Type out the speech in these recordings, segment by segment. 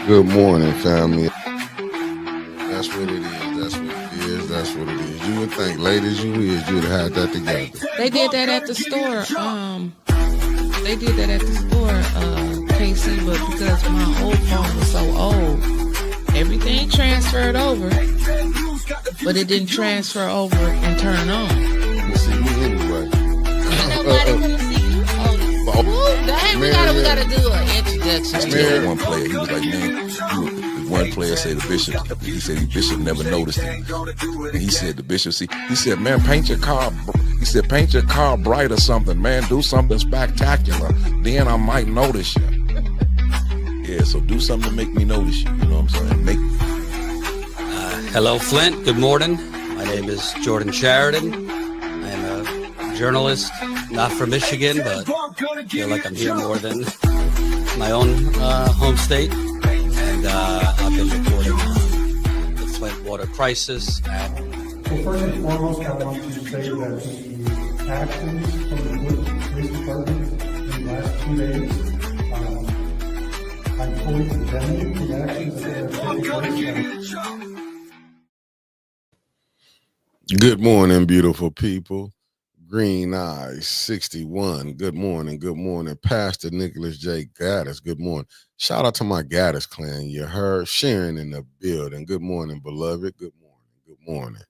Good morning, family. That's what it is. That's what it is. That's what it is. You would think, late as you is, you'd have had that together. They did that at the store. They did that at the store, KC, but because my old phone was so old, everything transferred over, but it didn't transfer over and turn on. You see me anyway. Nobody want to see you. Dang, we gotta do an introduction. Tell one player, he was like, man, one player said the bishop, he said the bishop never noticed him. And he said the bishop, he said, man, paint your car bright or something, man, do something spectacular. Then I might notice you. Yeah, so do something to make me notice you. You know what I'm saying? Hello, Flint. Good morning. My name is Jordan Sheridan. I'm a journalist, not from Michigan, but I feel like I'm here more than my own home state. And I've been reporting on the Flint water crisis. So first and foremost, I want to say that the actions from the Flint Police Department in the last 2 days, I'm fully condemning the actions that have taken place. Good morning, beautiful people. Green Eyes 61. Good morning. Good morning. Pastor Nicholas J. Gaddis. Good morning. Shout out to my Gaddis clan. You heard Sharon in the building. Good morning, beloved. Good morning. Good morning.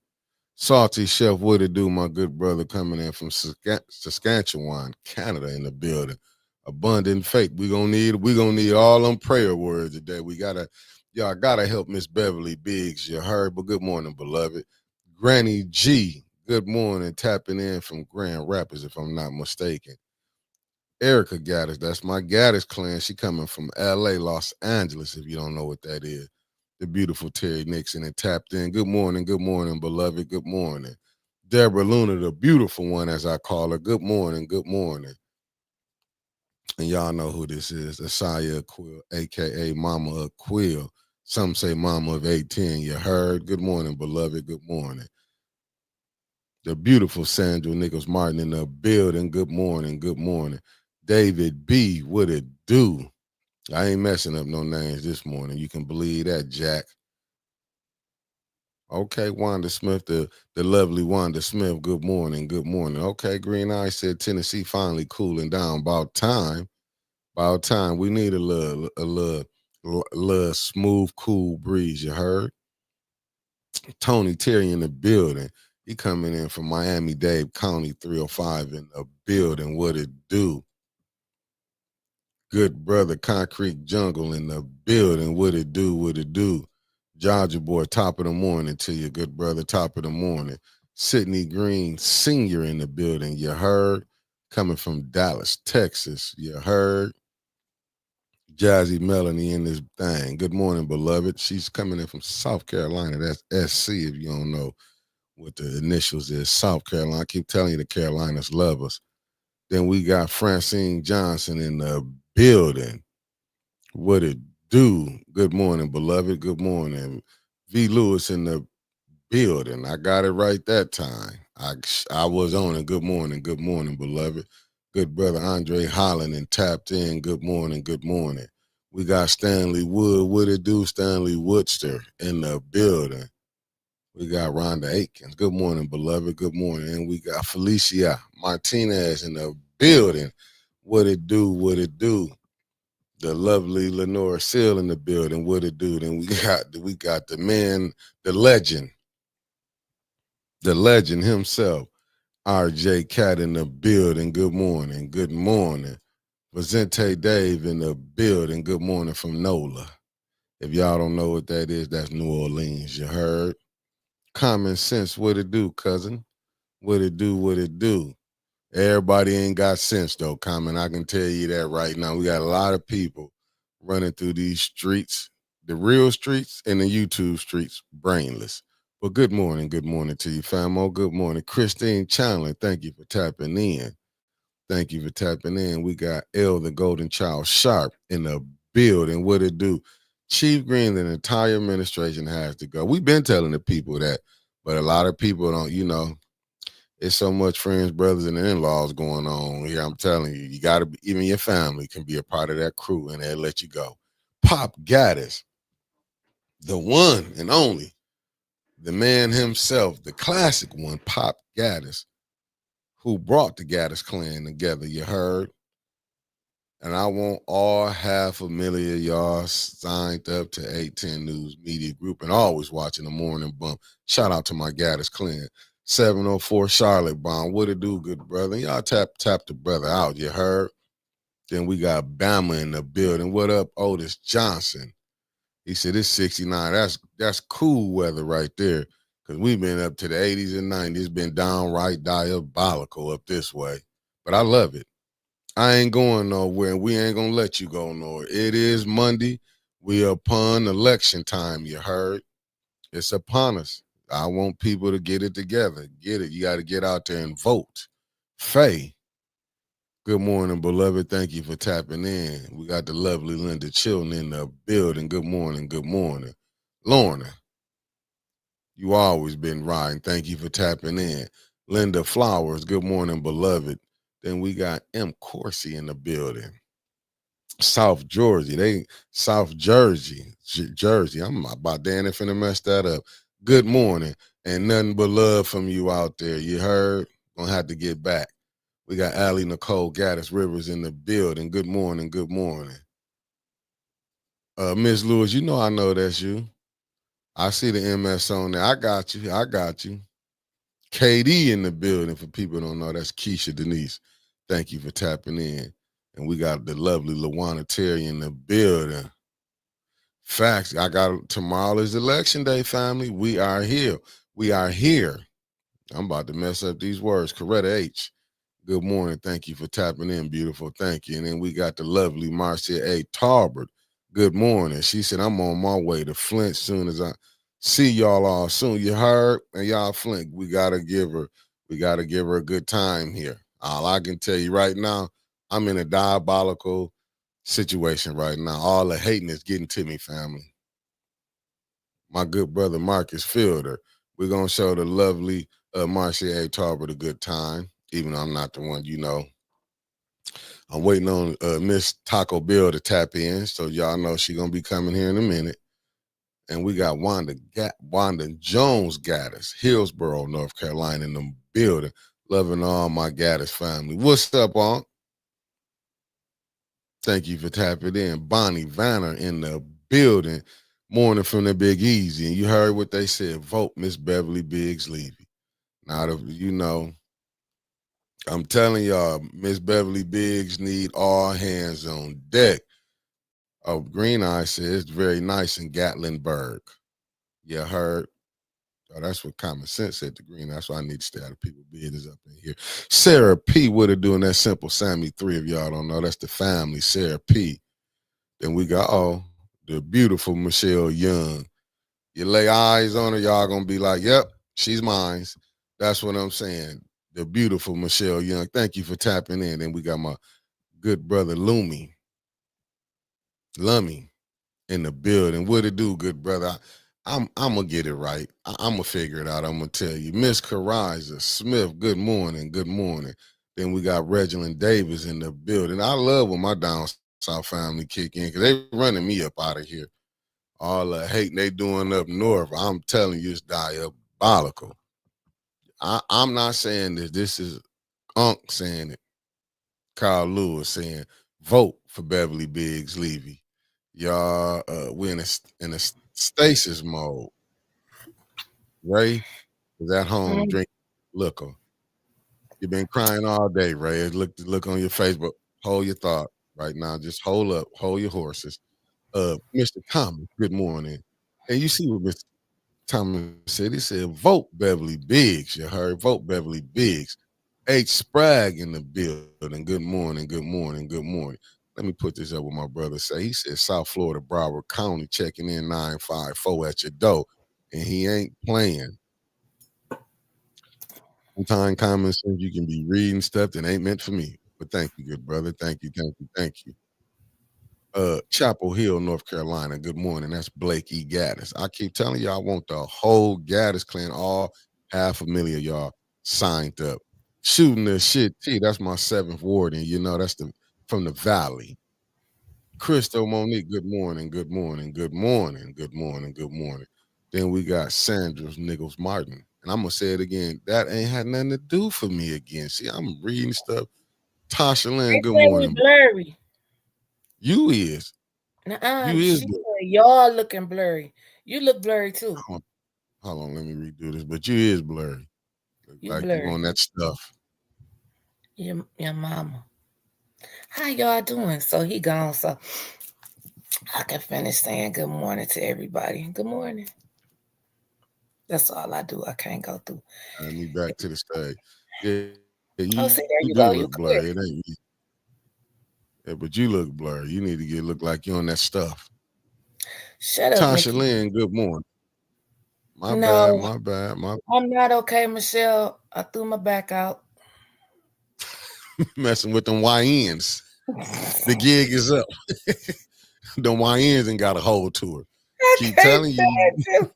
Salty Chef, what it do, my good brother coming in from Saskatchewan, Canada in the building. Abundant faith. We're gonna need all them prayer words today. Y'all gotta help Miss Beverly Biggs. You heard, but good morning, beloved. Granny G, good morning, tapping in from Grand Rapids, if I'm not mistaken. Erica Gaddis, that's my Gaddis clan. She coming from LA, Los Angeles, if you don't know what that is. The beautiful Terry Nixon and tapped in. Good morning, beloved. Good morning. Deborah Luna, the beautiful one, as I call her. Good morning, good morning. And y'all know who this is, Asaya Aquill, a.k.a. Mama Aquill. Some say Mama of 18. You heard? Good morning, beloved. Good morning. The beautiful Sandra Nichols Martin in the building. Good morning, good morning. David B, what it do? I ain't messing up no names this morning. You can believe that, Jack. Okay, Wanda Smith, the lovely Wanda Smith. Good morning, good morning. Okay, Green Eye said Tennessee finally cooling down. About time. About time. We need a little smooth, cool breeze. You heard? Tony Terry in the building. He coming in from Miami-Dade County 305 in the building. What it do? Good brother Concrete Jungle in the building. What it do? What it do? Georgia boy, top of the morning to you, good brother, top of the morning. Sidney Green Sr. in the building. You heard? Coming from Dallas, Texas. You heard? Jazzy Melanie in this thing. Good morning, beloved. She's coming in from South Carolina. That's SC, if you don't know what the initials is. South Carolina. I keep telling you the Carolinas love us. Then we got Francine Johnson in the building. What it do? Good morning, beloved. Good morning. V. Lewis in the building. I got it right that time. I was on it. Good morning, beloved. Good brother Andre Holland and tapped in. Good morning, good morning. We got Stanley Wood. What it do? Stanley Woodster in the building. We got Rhonda Aikens. Good morning, beloved. Good morning. And we got Felicia Martinez in the building. What it do? What it do? The lovely Lenora Seal in the building. What it do? Then we got the man, the legend himself, RJ Cat in the building. Good morning. Good morning. Vicente Dave in the building. Good morning from NOLA. If y'all don't know what that is, that's New Orleans. You heard? Common sense. What it do, cousin? What it do? What it do? Everybody ain't got sense, though, Common. I can tell you that right now. We got a lot of people running through these streets, the real streets and the YouTube streets, brainless. But good morning to you, famo. Good morning. Christine Chandler, thank you for tapping in. Thank you for tapping in. We got L, the Golden Child Sharp in the building. What it do? Chief Green, the entire administration has to go. We've been telling the people that, but a lot of people don't, it's so much friends, brothers, and in-laws going on here. I'm telling you, you got to be, even your family can be a part of that crew, and they'll let you go. Pop Gaddis, the one and only, the man himself, the classic one, Pop Gaddis, who brought the Gaddis clan together, you heard? And I want all 500,000 of y'all signed up to 810 News Media Group and always watching the Morning Bump. Shout out to my Gaddis clan. 704 Charlotte Bond. What it do, good brother? Y'all tap the brother out, you heard? Then we got Bama in the building. What up, Otis Johnson? He said it's 69. That's cool weather right there. Cause we've been up to the 80s and 90s. It's been downright diabolical up this way. But I love it. I ain't going nowhere, and we ain't gonna let you go nowhere. It is Monday. We upon election time, you heard? It's upon us. I want people to get it together. Get it. You got to get out there and vote. Faye, good morning, beloved. Thank you for tapping in. We got the lovely Linda Chilton in the building. Good morning. Good morning. Lorna, you always been riding. Thank you for tapping in. Linda Flowers, good morning, beloved. Then we got M. Corsi in the building. South Jersey. South Jersey. Jersey. I'm about damn if finna mess that up. Good morning. And nothing but love from you out there. You heard? Gonna have to get back. We got Allie Nicole Gaddis Rivers in the building. Good morning. Good morning. Miss Lewis, you know I know that's you. I see the MS on there. I got you. I got you. KD in the building. For people who don't know, that's Keisha Denise. Thank you for tapping in. And we got the lovely LaWanna Terry in the building. Facts. I got tomorrow is election day, family. We are here. We are here. I'm about to mess up these words. Coretta H. Good morning. Thank you for tapping in, beautiful. Thank you. And then we got the lovely Marcia A. Tarbert. Good morning. She said, I'm on my way to Flint soon as I see y'all all soon. You heard? And y'all Flint, we gotta give her a good time here. All I can tell you right now, I'm in a diabolical situation right now. All the hating is getting to me, family. My good brother Marcus Fielder. We're gonna show the lovely Marcia A. Tarbert a good time, even though I'm not the one, you know. I'm waiting on Miss Taco Bill to tap in, so y'all know she's gonna be coming here in a minute. And we got Wanda Jones Gaddis, Hillsboro, North Carolina, in the building. Loving all my Gaddis family. What's up, Aunt? Thank you for tapping in. Bonnie Vanner in the building. Morning from the Big Easy. And you heard what they said. Vote Miss Beverly Biggs Levy. Now, you know, I'm telling y'all, Miss Beverly Biggs need all hands on deck. Oh, Green Eye says it's very nice in Gatlinburg. You heard? Oh, that's what common sense said to Green. That's why I need to stay out of people's business up in here. Sarah P. What it doing that simple Sammy 3 of y'all don't know. That's the family, Sarah P. Then we got, the beautiful Michelle Young. You lay eyes on her, y'all gonna be like, yep, she's mine. That's what I'm saying. The beautiful Michelle Young. Thank you for tapping in. Then we got my good brother Lummy in the building. What it do, good brother? I'm gonna get it right. I'm gonna figure it out. I'm gonna tell you. Miss Kariza Smith, good morning. Good morning. Then we got Reginald Davis in the building. I love when my down south family kick in because they running me up out of here. All the hating they doing up north. I'm telling you, it's diabolical. I'm not saying this. This is Unc saying it. Carl Lewis saying, vote for Beverly Biggs Levy. Y'all, we're in a stasis mode. Ray is at home drinking liquor. You've been crying all day, Ray. Look on your Facebook. Hold your thought right now. Just hold up. Hold your horses. Mr. Thomas, good morning. And you see what Mr. Thomas said? He said, vote Beverly Biggs. You heard? Vote Beverly Biggs. H. Sprague in the building. Good morning. Good morning. Good morning. Let me put this up with my brother say. He said South Florida, Broward County, checking in 954 at your door. And he ain't playing. Sometimes common sense, you can be reading stuff that ain't meant for me. But thank you, good brother. Thank you, thank you, thank you. Chapel Hill, North Carolina. Good morning. That's Blake E. Gaddis. I keep telling y'all, I want the whole Gaddis clan, all 500,000 of y'all signed up. Shooting the shit T. That's my 7th ward, and you know that's from the Valley. Crystal Monique, good morning, good morning, good morning, good morning, good morning. Then we got Sandra Nichols Martin. And I'm gonna say it again. That ain't had nothing to do for me again. See, I'm reading stuff. Tasha They Lynn, good say we morning. blurry. You is. Nuh-uh. You is She blurry. said y'all looking blurry. You look blurry too. Hold on, let me redo this. But you is blurry. Look You like you blurry. on that stuff. Your mama. How y'all doing? So he gone. So I can finish saying good morning to everybody. Good morning. That's all I do. I can't go through. And me back to the stage. Yeah, you do Oh, look see, there you blurry. go. It You ain't me. clear. Yeah, but you look blurry. You need to get look like you on that stuff. Shut up, Tasha Mickey. Lynn, good morning. My bad, No, my bad, my I'm not okay, Michelle. I threw my back out. messing with them YNs. The gig is up. Them YNs ain't got a hold to her. I Keep can't telling you, stand you.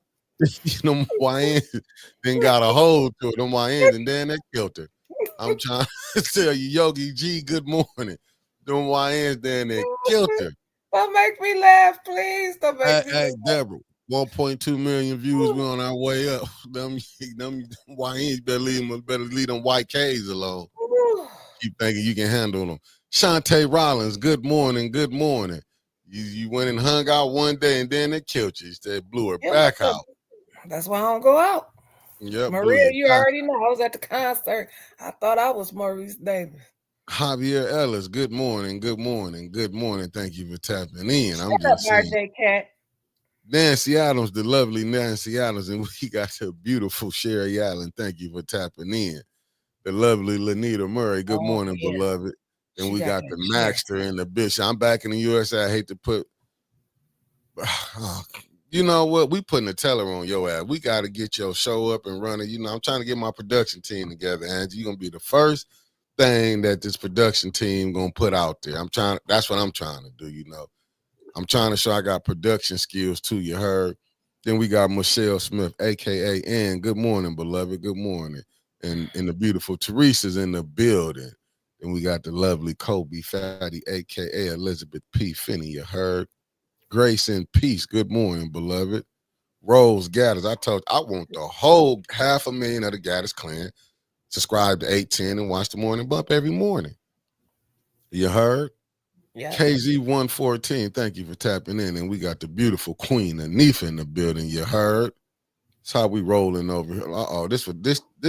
them YNs then got a hold to her. Them YNs and then they killed her. I'm trying to tell you, Yogi G, good morning. Them YNs then they killed her. Don't make me laugh, please. Don't make me Hey, laugh. Deborah, 1.2 million views. We on our way up. Them YNs better leave them white K's alone. Keep thinking you can handle them. Shantae Rollins, good morning, good morning. You went and hung out one day and then they killed you. They blew her Yeah, back out. that's why I don't go out. Yep, blew Maria, your you back. already know. I was at the concert. I thought I was Maurice Davis. Javier Ellis, good morning, good morning, good morning. Thank you for tapping in. I'm Shut up, just saying. RJ Cat. Nancy Adams, the lovely Nancy Adams, and we got the beautiful Sherry Allen. Thank you for tapping in. The lovely Lanita Murray. Good Oh, morning, yeah. beloved. Then She we got got that the chair. Maxter and the Bishop. I'm back in the USA. I hate to put, you know what? We putting a teller on your ass. We got to get your show up and running. You know, I'm trying to get my production team together, Angie. You're gonna be the first thing that this production team gonna put out there. That's what I'm trying to do. You know, I'm trying to show I got production skills too. You heard? Then we got Michelle Smith, aka Ann. Good morning, beloved. Good morning. And the beautiful Teresa's in the building. Then we got the lovely Kobe Fatty, aka Elizabeth P. Finney. You heard? Grace and peace. Good morning, beloved. Rose Gaddis. I told you, I want the whole 500,000 of the Gaddis clan. Subscribe to 810 and watch the morning bump every morning. You heard? Yeah. KZ114, thank you for tapping in. And we got the beautiful Queen Anifa in the building. You heard? That's how we rolling over here. This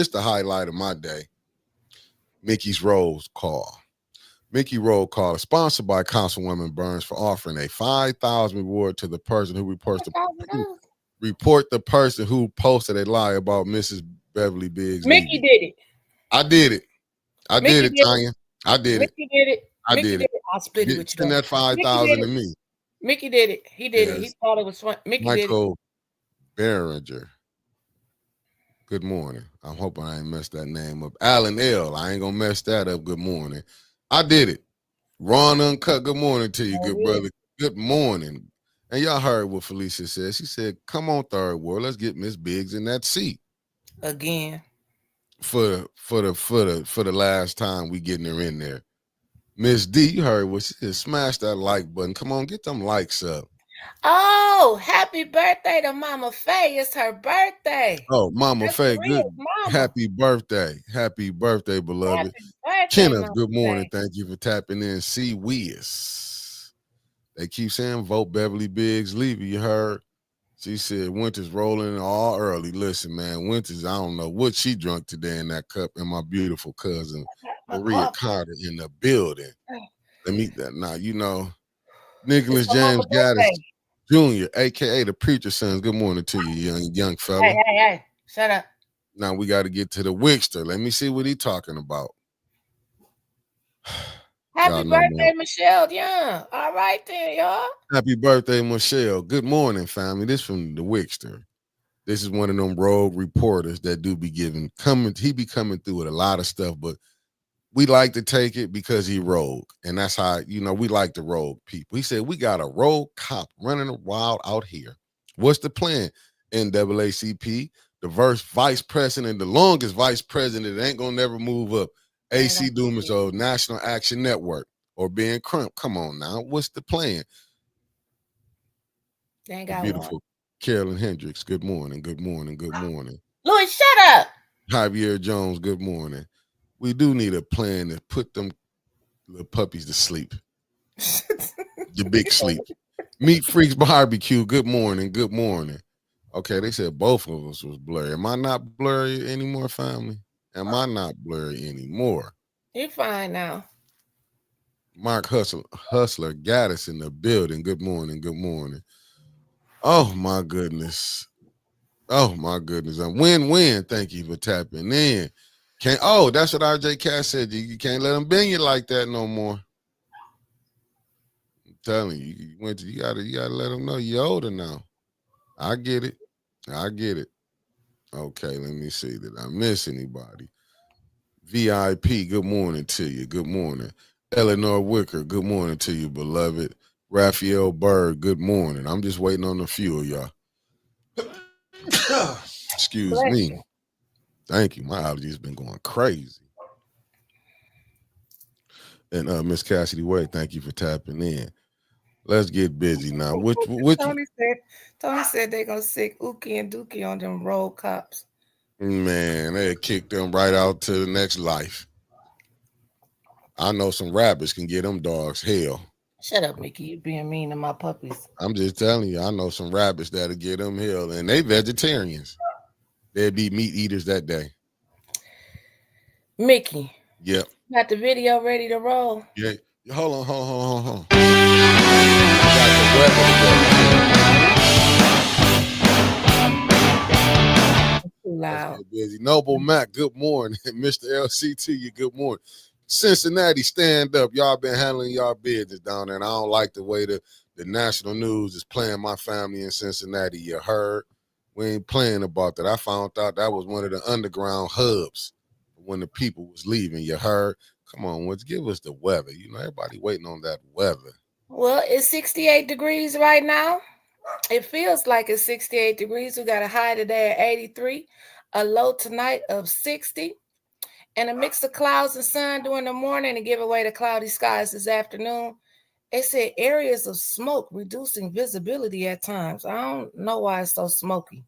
the highlight of my day. Mickey's Rose Call. Mickey Roll Call is sponsored by Councilwoman Burns for offering a 5,000 reward to the person who report the person who posted a lie about Mrs. Beverly Biggs Mickey Levy. did it. I did it. I did Mickey it, did it. Tanya. I did it. Mickey did it. I Mickey did did it. it. I'll split it with you Send though. that Mickey did 5,000 to it. me. Mickey did it. He did it. He Yes. thought it was fun. Mickey did it. Michael Behringer. Good morning. I'm hoping I ain't messed that name up. Alan L. I ain't gonna mess that up. Good morning. I did it. Ron Uncut. Good morning to you, Oh, good yeah. brother. Good morning. And y'all heard what Felicia said. She said, "Come on, third world. Let's get Miss Biggs in that seat Again. for the last time we getting her in there." Miss D, you heard what she said. Smash that like button. Come on, get them likes up. Oh, happy birthday to Mama Faye. It's her birthday. Oh, Mama That's Faye, good. Maria's mama. Happy birthday. Happy birthday, beloved. Happy birthday, Kenneth, Mama good morning. Faye. Thank you for tapping in. C. Wiz. They keep saying vote Beverly Biggs Levy. You heard? She said Winter's rolling all early. Listen, man, Winter's, I don't know what she drunk today in that cup. And my beautiful cousin, My Maria coffee. Carter, in the building. Let me, now, you know, It's Nicholas my mama James Gaddis birthday. Jr., a.k.a. the Preacher Sons. Good morning to you, young fella. Hey. Shut up. Now we got to get to the Wickster. Let me see what he talking about. Happy Y'all know birthday, man. Michelle Young. All right then, y'all. Happy birthday, Michelle. Good morning, family. This from the Wickster. This is one of them rogue reporters that do be he be coming through with a lot of stuff, but we like to take it because he rogue. And that's how, you know, we like the rogue people. He said, we got a rogue cop running wild out here. What's the plan? NAACP, the vice president, the longest vice president, ain't gonna never move up. AC Dumas, National Action Network. or being cramped. Come on now. What's the plan? They ain't The got one. beautiful Carolyn Hendricks. Good morning. Good morning. Good morning. Louis, shut up. Javier Jones. Good morning. We do need a plan to put them little puppies to sleep. The big sleep. Meat Freaks Barbecue. Good morning. Good morning. Okay, they said both of us was blurry. Am I not blurry anymore, family? Am I not blurry anymore? You're fine now. Mark Hustler got us in the building. Good morning. Good morning. Oh my goodness. Oh my goodness. Win-win. Thank you for tapping in. That's what RJ Cass said. You can't let them bend you like that no more. I'm telling you, you gotta let them know you're older now. I get it. I get it. Okay, let me see. Did I miss anybody? VIP, good morning to you. Good morning. Eleanor Wicker, good morning to you, beloved. Raphael Bird, good morning. I'm just waiting on a few of y'all. Excuse Bless me. you. Thank you. My allergies been going crazy. And Miss Cassidy Wade, thank you for tapping in. Let's get busy now. Tony said they gonna sick Ookie and Dookie on them road cops. Man, they kick them right out to the next life. I know some rabbits can get them dogs hell. Shut up, Mickey. You being mean to my puppies. I'm just telling you, I know some rabbits that'll get them hell, and they vegetarians. They'd be meat eaters that day. Mickey. Yep. Got the video ready to roll. Yeah. Hold on. Got the weapon. Too loud. Busy. Noble Mac, good morning. Mr. LC to you, good morning. Cincinnati, stand up. Y'all been handling y'all business down there, and I don't like the way the national news is playing my family in Cincinnati. You heard? We ain't playing about that. I found out that was one of the underground hubs when the people was leaving. You heard? Come on, let's give us the weather. You know, everybody waiting on that weather. Well, it's 68 degrees right now. It feels like it's 68 degrees. We got a high today at 83, a low tonight of 60, and a mix of clouds and sun during the morning to give away the cloudy skies this afternoon. It said areas of smoke reducing visibility at times. I don't know why it's so smoky.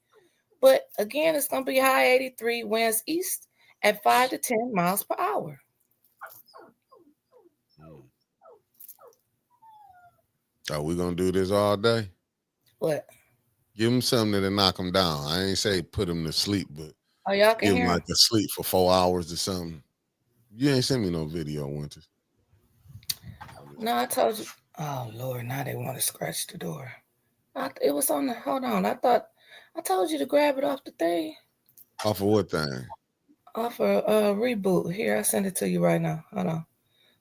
But again, it's going to be high 83, winds east at 5 to 10 miles per hour. Are we going to do this all day? What? Give them something to knock them down. I ain't say put them to sleep, but y'all can give hear them like a sleep for 4 hours or something. You ain't sent me no video, Winters. No, I told you. Oh, Lord, now they want to scratch the door. It was on the, hold on. I told you to grab it off the thing. Off of what thing? Off a reboot. Here, I send it to you right now. Hold on.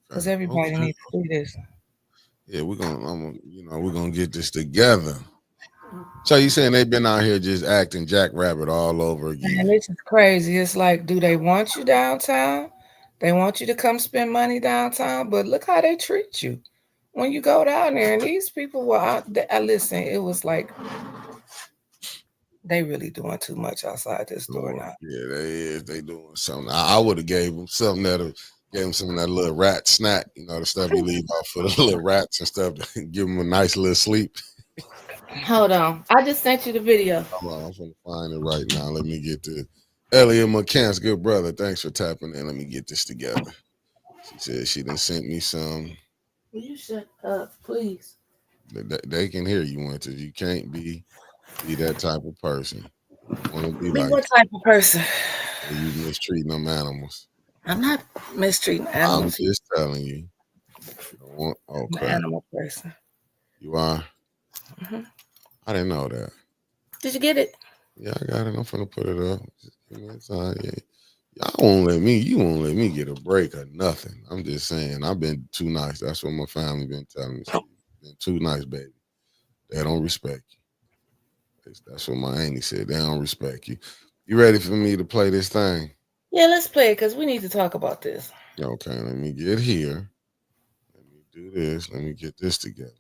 Because everybody needs to see this. Yeah, we're gonna get this together. So you saying they've been out here just acting jackrabbit all over again? And this is crazy. It's like, do they want you downtown? They want you to come spend money downtown, but look how they treat you when you go down there. And these people were out there. Listen, it was like they really doing too much outside this store now. Yeah, they doing something. I would have gave them something gave them some of that little rat snack, you know, the stuff you leave out for the little rats and stuff, to give them a nice little sleep. Hold on. I just sent you the video. I'm going to find it right now. Let me get to Elliot McCann's good brother. Thanks for tapping in. Let me get this together. She said she done sent me some. Will you shut up, please? They can hear you, Winters. You can't be that type of person. You don't want to be like what type of person? you mistreating them animals. I'm not mistreating animals. I'm just telling you. Okay. I'm an animal person. You are? Mm-hmm. I didn't know that. Did you get it? Yeah, I got it. I'm finna put it up. Just give me a time. Yeah. You won't let me get a break or nothing. I'm just saying, I've been too nice. That's what my family been telling me. Been too nice, baby. They don't respect you. That's what my auntie said. They don't respect you. You ready for me to play this thing? Yeah, let's play it because we need to talk about this. Okay, let me get here. Let me do this. Let me get this together.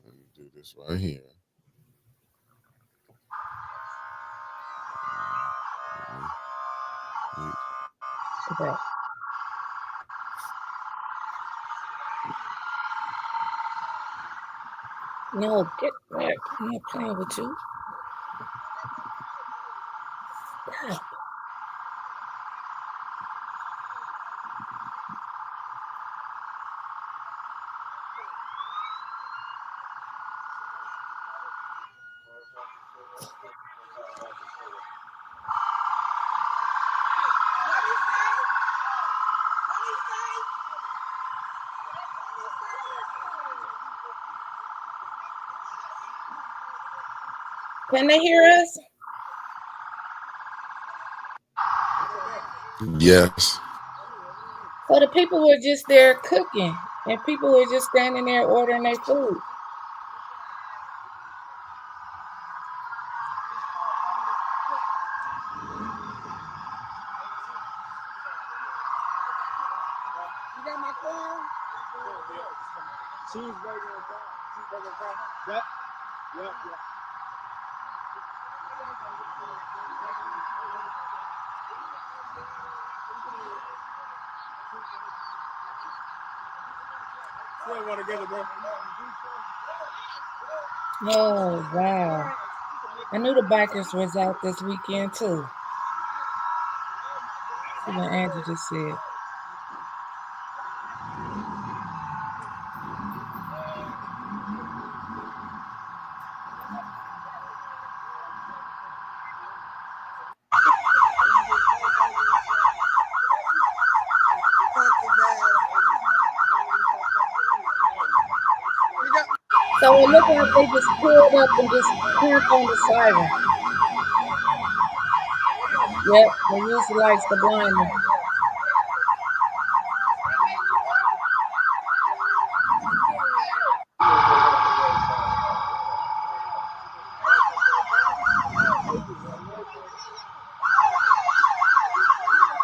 Let me do this right here. Okay. No, get back. I'm not playing with you. Stop. Can they hear us? Yes. So the people were just there cooking, and people were just standing there ordering their food. Oh wow! I knew the bikers was out this weekend too. See what Andrew just said. So it looked like they just pulled up and just turned on the siren. Yep, they used the lights to blind them.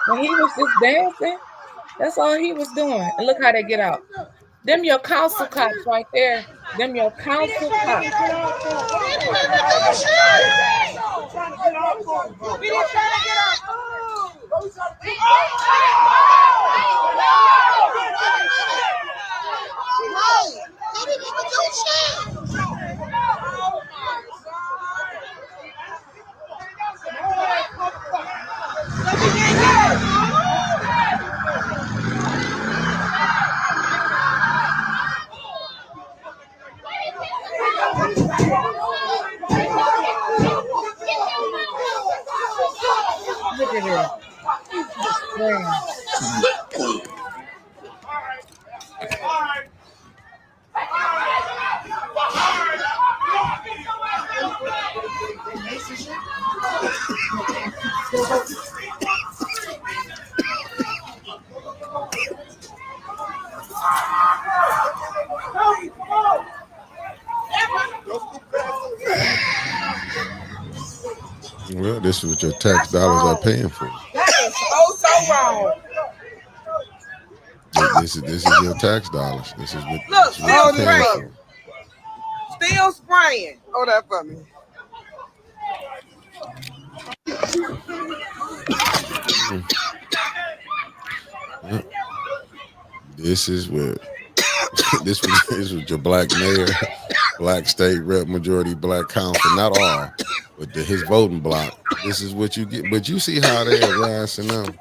And he was just dancing. That's all he was doing. And look how they get out. Them your council cops right there. Them your council cops. Look at him. Just spraying. Well, this is what your tax dollars are paying for. That is so wrong. This is your tax dollars. This is what Look, you're paying spraying. for. Still spraying. Hold that for me. Yeah. This is what this was your black mayor, black state rep, majority black council, not all, but his voting block. This is what you get. But you see how they're harassing them.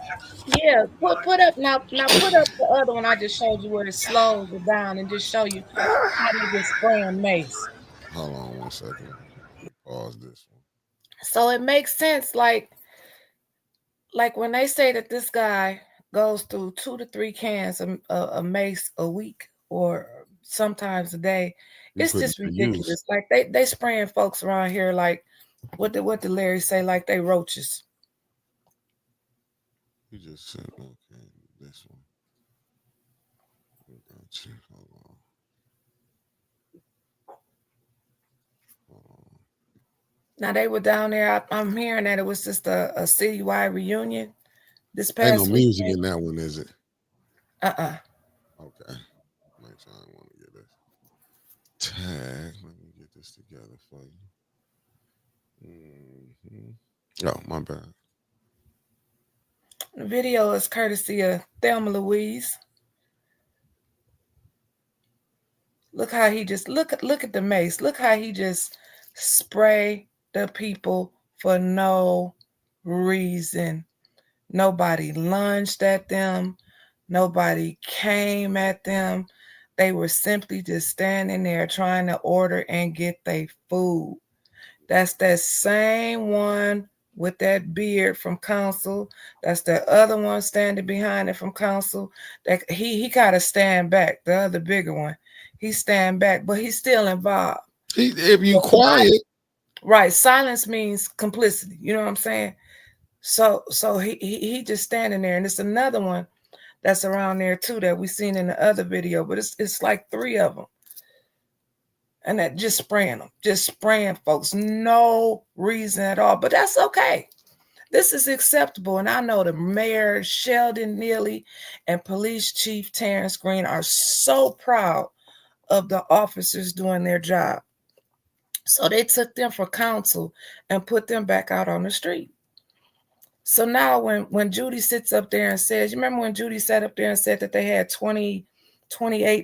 Yeah, put up now put up the other one I just showed you where it slows it down and just show you how they just spraying mace. Hold on one second. Pause this one. So it makes sense, like when they say that this guy goes through 2 to 3 cans of mace a week or sometimes a day, You it's put it just to use. ridiculous. Like they spraying folks around here like what did Larry say? Like they roaches. You just said okay. This one. Got you. Hold on. Hold on. Now they were down there. I'm hearing that it was just a citywide reunion this Ain't no past music weekend. in that one, is it? Okay. Make sure I want to get this tag. Let me get this together for you. Oh, my bad. The video is courtesy of Thelma Louise. Look how he just look at the mace. Look how he just spray the people for no reason. Nobody lunged at them. Nobody came at them. They were simply just standing there trying to order and get their food. That's that same one with that beard from council. That's the other one standing behind it from council. That he gotta stand back. The other bigger one, he stand back, but he's still involved. If you quiet, Right? Silence means complicity. You know what I'm saying? So he just standing there, and it's another one that's around there too that we seen in the other video, but it's like 3 of them. And that just spraying them, just spraying folks, no reason at all. But that's okay. This is acceptable. And I know the mayor, Sheldon Neely, and police chief Terrence Green are so proud of the officers doing their job. So they took them for counsel and put them back out on the street. So now when Judy sits up there and says, you remember when Judy sat up there and said that they had 28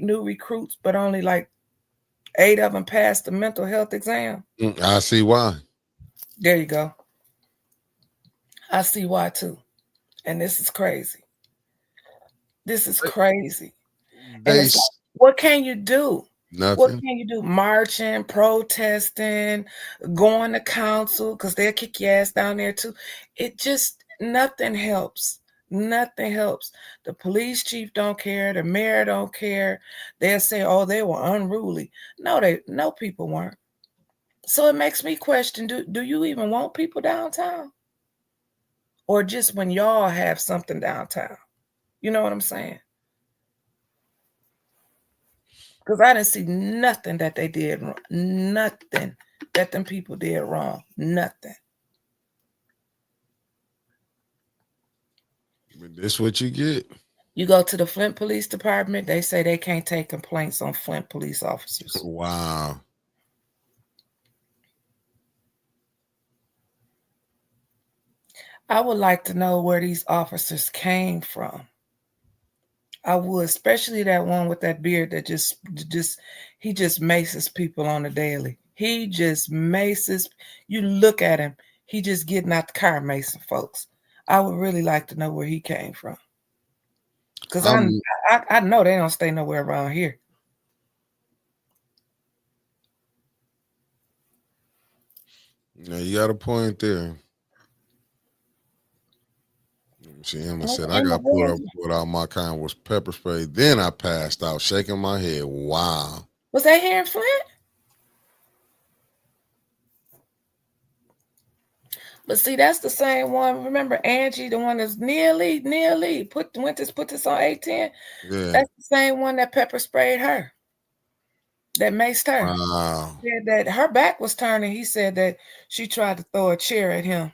new recruits, but only like 8 of them passed the mental health exam? I see why. There you go. I see why too. And this is crazy. This is crazy. And it's like, what can you do? Nothing. What can you do? Marching, protesting, going to council, because they'll kick your ass down there too. It just, nothing helps. Nothing helps. The police chief don't care. The mayor don't care. They'll say, oh, they were unruly. No, people weren't. So it makes me question, do you even want people downtown? Or just when y'all have something downtown? You know what I'm saying? Because I didn't see nothing that they did wrong. Nothing that them people did wrong. Nothing. But this what you get. You go to the Flint Police Department, they say they can't take complaints on Flint police officers. Wow. I would like to know where these officers came from. I would, especially that one with that beard that he just maces people on the daily. He just maces. You look at him, he just getting out the car macing folks. I would really like to know where he came from. Because I know they don't stay nowhere around here. Now you got a point there. See him and said, I got put out my kind was pepper spray. Then I passed out, shaking my head. Wow. Was that here in Flint? But see, that's the same one. Remember Angie, the one that's nearly put this on 810? Yeah. That's the same one that pepper sprayed her. That maced her. Wow. He said that her back was turning. He said that she tried to throw a chair at him.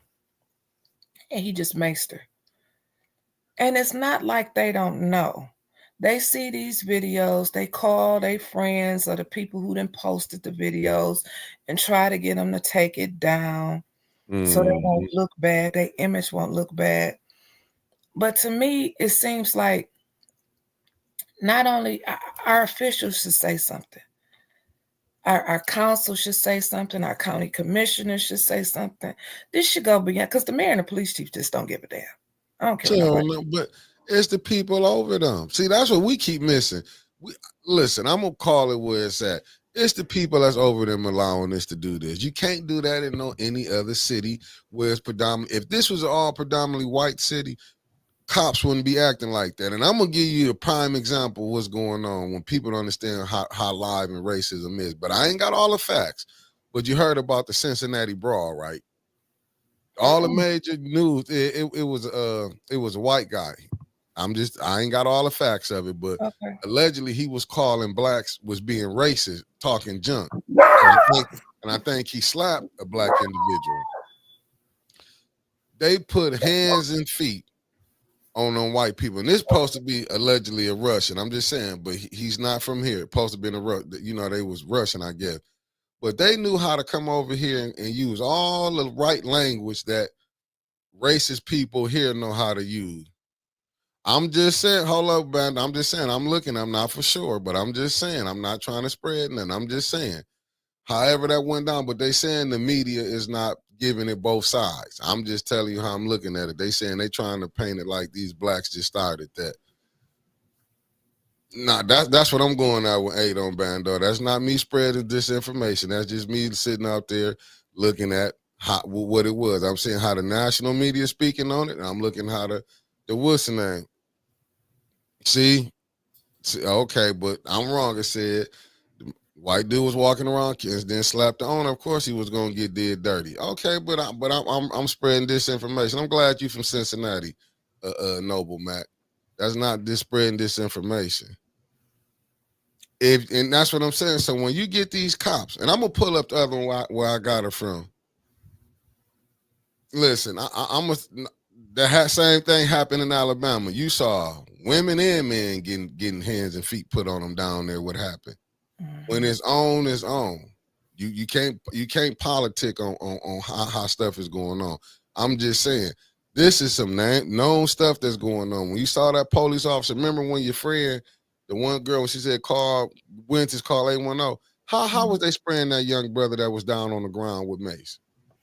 And he just maced her. And it's not like they don't know. They see these videos, they call their friends or the people who then posted the videos and try to get them to take it down so they won't look bad, their image won't look bad. But to me, it seems like not only our officials should say something, our council should say something, our county commissioner should say something. This should go beyond, because the mayor and the police chief just don't give a damn. I don't care. But it's the people over them. See, that's what we keep missing. Listen, I'm gonna call it where it's at. It's the people that's over them allowing us to do this. You can't do that in any other city where it's predominant. If this was an all predominantly white city, cops wouldn't be acting like that. And I'm gonna give you a prime example of what's going on when people don't understand how live and racism is. But I ain't got all the facts. But you heard about the Cincinnati brawl, right? All the major news, it was a white guy. I ain't got all the facts of it, but allegedly he was calling blacks was being racist, talking junk. And I think he slapped a black individual. They put hands and feet on white people. And this supposed to be allegedly a Russian. I'm just saying, but he's not from here. It's supposed to be a Russian. They was Russian, I guess. But they knew how to come over here and use all the right language that racist people here know how to use. I'm just saying, hold up, man. I'm just saying, I'm looking, I'm not for sure, but I'm just saying, I'm not trying to spread nothing. I'm just saying, however that went down, but they saying the media is not giving it both sides. I'm just telling you how I'm looking at it. They saying they trying to paint it like these blacks just started that. Nah, that's what I'm going out with 8 on Bando. That's not me spreading disinformation. That's just me sitting out there looking at what it was. I'm seeing how the national media is speaking on it, and I'm looking how the what's the name. See, okay, but I'm wrong. It said the white dude was walking around, kids then slapped the owner. Of course, he was gonna get did dirty. Okay, but I'm spreading disinformation. I'm glad you from Cincinnati, Noble Mac. That's not this spreading disinformation. And that's what I'm saying. So when you get these cops, and I'm gonna pull up the other one where I got it from. Listen, I'm a same thing happened in Alabama. You saw women and men getting hands and feet put on them down there. What happened? When it's on, it's on. You can't politic on how stuff is going on. I'm just saying this is some known stuff that's going on. When you saw that police officer, remember when your friend, the one girl, when she said Wentz call 810. How was they spraying that young brother that was down on the ground with mace?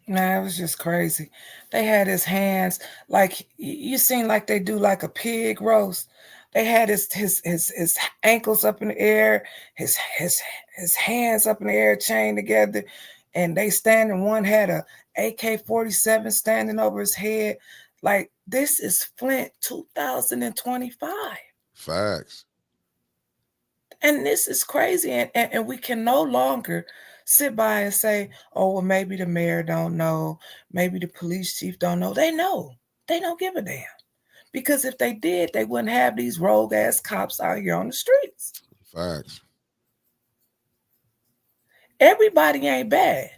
Nah, it was just crazy. They had his hands like you seen like they do like a pig roast. They had his ankles up in the air, his hands up in the air, chained together, and they standing. One had a AK-47 standing over his head. Like this is Flint 2025. Facts. And this is crazy, and we can no longer sit by and say, oh, well, maybe the mayor don't know, maybe the police chief don't know. They know. They don't give a damn. Because if they did, they wouldn't have these rogue-ass cops out here on the streets. Facts. Everybody ain't bad.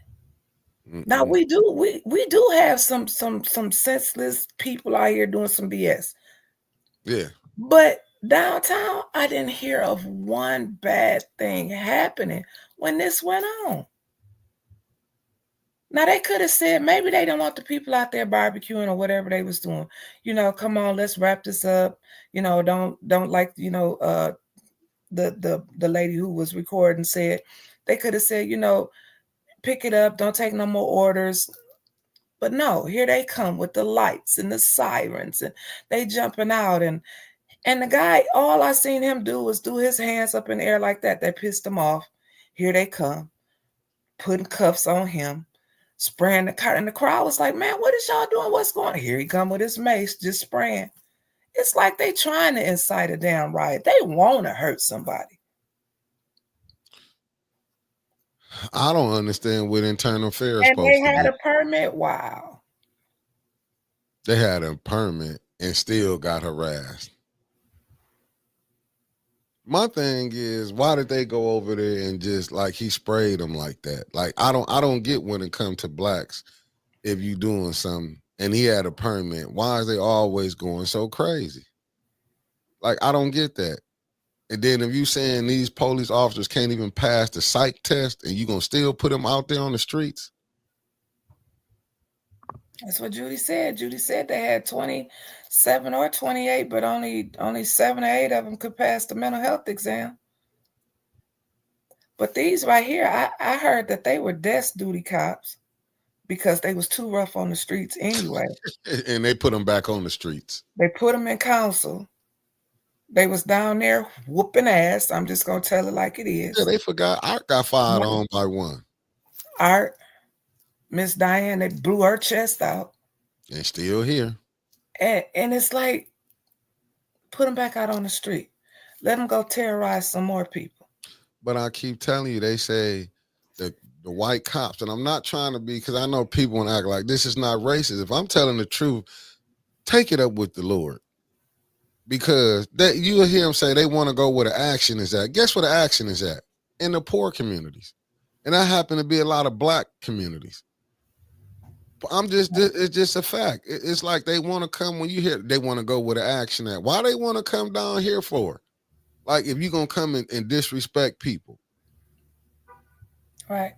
Now, we do have some senseless people out here doing some BS. Yeah. But downtown, I didn't hear of one bad thing happening when this went on. Now they could have said maybe they don't want the people out there barbecuing or whatever they was doing. Come on, let's wrap this up. Don't like the lady who was recording said they could have said pick it up, don't take no more orders. But no, here they come with the lights and the sirens and they jumping out and the guy, all I seen him do was do his hands up in the air like that. That pissed him off. Here they come, putting cuffs on him, spraying the car. And the crowd was like, man, what is y'all doing? What's going on? Here he come with his mace, just spraying. It's like they trying to incite a damn riot. They want to hurt somebody. I don't understand what internal affairs And supposed they to had do. a permit. Wow. They had a permit and still got harassed. My thing is, why did they go over there and just like he sprayed them like that? Like I don't get when it comes to blacks. If you doing something and he had a permit, why is they always going so crazy? Like I don't get that. And then if you saying these police officers can't even pass the psych test, and you gonna still put them out there on the streets? That's what Judy said. Judy said they had 27 or 28, but only 7 or 8 of them could pass the mental health exam. But these right here, I heard that they were desk duty cops because they was too rough on the streets anyway. And they put them back on the streets. They put them in council. They was down there whooping ass. I'm just going to tell it like it is. Yeah, they forgot. Art got fired on by one. Art, Miss Diane, they blew her chest out. And still here. And it's like, put them back out on the street. Let them go terrorize some more people. But I keep telling you, they say the white cops, and I'm not trying to be, because I know people want to act like this is not racist. If I'm telling the truth, take it up with the Lord. Because you'll hear them say they want to go where the action is at. Guess where the action is at? In the poor communities. And that happen to be a lot of black communities. It's just a fact. It's like they want to come when you hear, they want to go where the action at. Why they want to come down here for? Like if you're going to come and disrespect people. Right.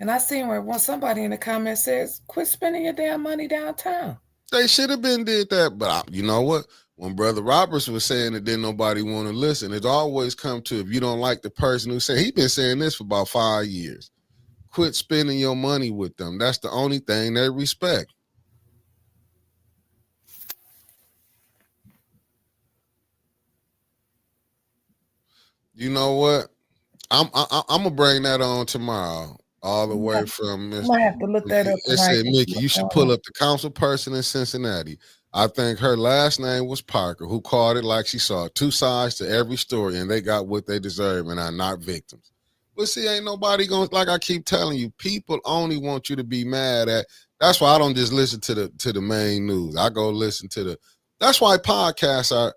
And I seen where somebody in the comments says, quit spending your damn money downtown. They should have been did that. But you know what? when Brother Roberts was saying it, didn't nobody want to listen. It's always come to, if you don't like the person who said, he been saying this for about 5 years. Quit spending your money with them. That's the only thing they respect. You know what? I'm gonna bring that on tomorrow, all the way from I Miss. might have to look that up It tonight. said, Mickey, you should pull up the council person in Cincinnati. I think her last name was Parker, who called it like she saw it. 2 sides to every story, and they got what they deserve and are not victims. But see, ain't nobody going, like I keep telling you, people only want you to be mad at. That's why I don't just listen to the main news. I go listen to the. That's why podcasts are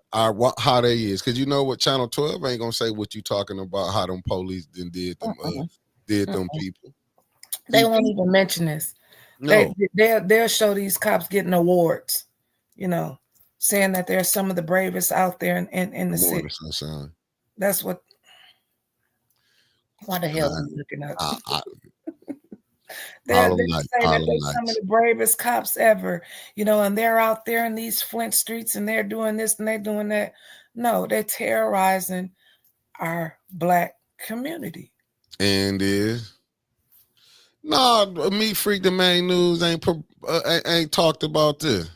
how they is, because you know what, Channel 12 ain't gonna say what you talking about, how them police did them people. They won't even mention this. No. They'll show these cops getting awards, saying that they're some of the bravest out there in the city. Sunshine. That's what. Why the hell are you looking up? They're saying that they're some of the bravest cops ever, and they're out there in these Flint streets and they're doing this and they're doing that. No, they're terrorizing our Black community. And no, Meat Freak, the main news ain't talked about this.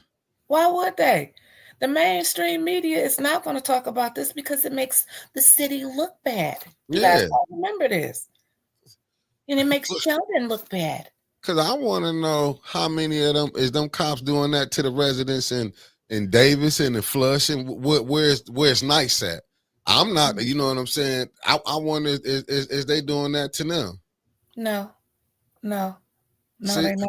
Why would they? The mainstream media is not going to talk about this because it makes the city look bad. You guys all remember this. And it makes Sheldon look bad. Because I want to know how many of them is them cops doing that to the residents in Davis and in Flush, and where's Nice at? I'm not, you know what I'm saying? I wonder, is they doing that to them? No, see, they're not.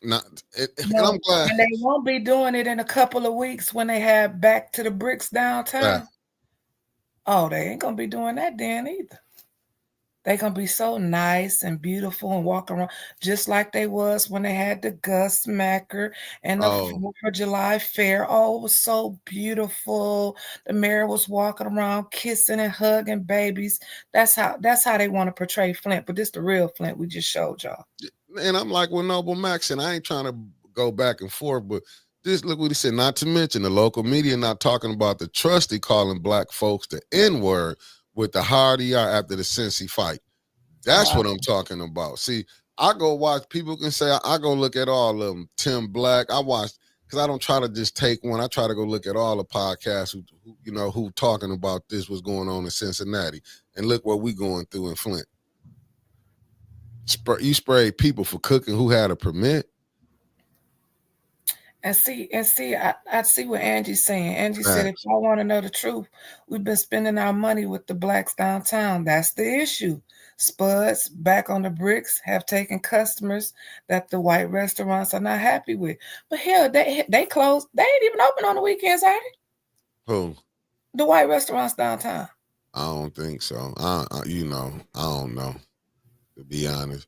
And I'm glad. And they won't be doing it in a couple of weeks when they have Back to the Bricks downtown. Yeah. Oh, they ain't going to be doing that then either. They're going to be so nice and beautiful and walk around just like they was when they had the Gus Smacker and the 4th of July fair. Oh, it was so beautiful. The mayor was walking around kissing and hugging babies. That's how they want to portray Flint. But this the real Flint we just showed y'all. And I'm like with Noble Max, and I ain't trying to go back and forth, but just look what he said. Not to mention the local media not talking about the trustee calling Black folks the N-word with the hard ER after the Cincy fight. That's what I'm talking about. See, I go watch, people can say, I go look at all of them. Tim Black, I watched, because I don't try to just take one. I try to go look at all the podcasts who talking about this, what's going on in Cincinnati. And look what we going through in Flint. You sprayed people for cooking who had a permit. And see, I see what Angie's saying. Angie said, if y'all want to know the truth, we've been spending our money with the Blacks downtown. That's the issue. Spuds back on the bricks have taken customers that the white restaurants are not happy with. But hell, they closed. They ain't even open on the weekends, are they? Who? The white restaurants downtown. I don't think so. I don't know. To be honest.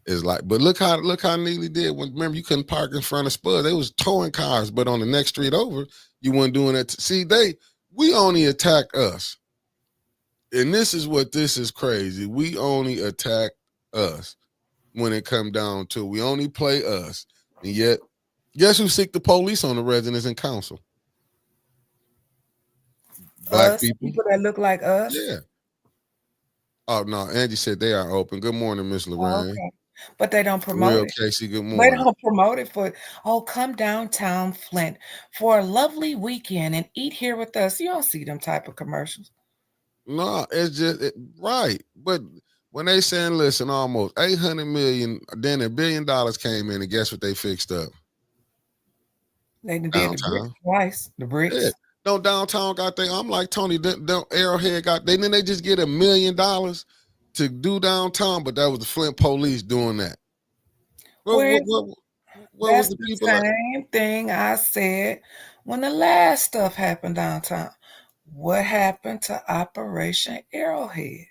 It's like, but look how Neely did when, remember, you couldn't park in front of Spud. They was towing cars, but on the next street over, you weren't doing that. See, we only attack us. And this is crazy. We only attack us when it come down to, we only play us. And yet, guess who sick the police on the residents and council? Black people that look like us? Yeah. Oh, no, Angie said they are open. Good morning, Miss Lorraine. Okay. But they don't promote Real it. Casey, good morning. They don't promote it come downtown Flint for a lovely weekend and eat here with us. You don't see them type of commercials. No, it's just right. But when they saying, listen, almost 800 million, then $1 billion came in, and guess what they fixed up? They did the bricks twice. The bricks. Yeah. No, downtown got they. I'm like Tony. Arrowhead got they. Then they just get $1 million to do downtown, but that was the Flint police doing that. What was the people same thing I said when the last stuff happened downtown. What happened to Operation Arrowhead?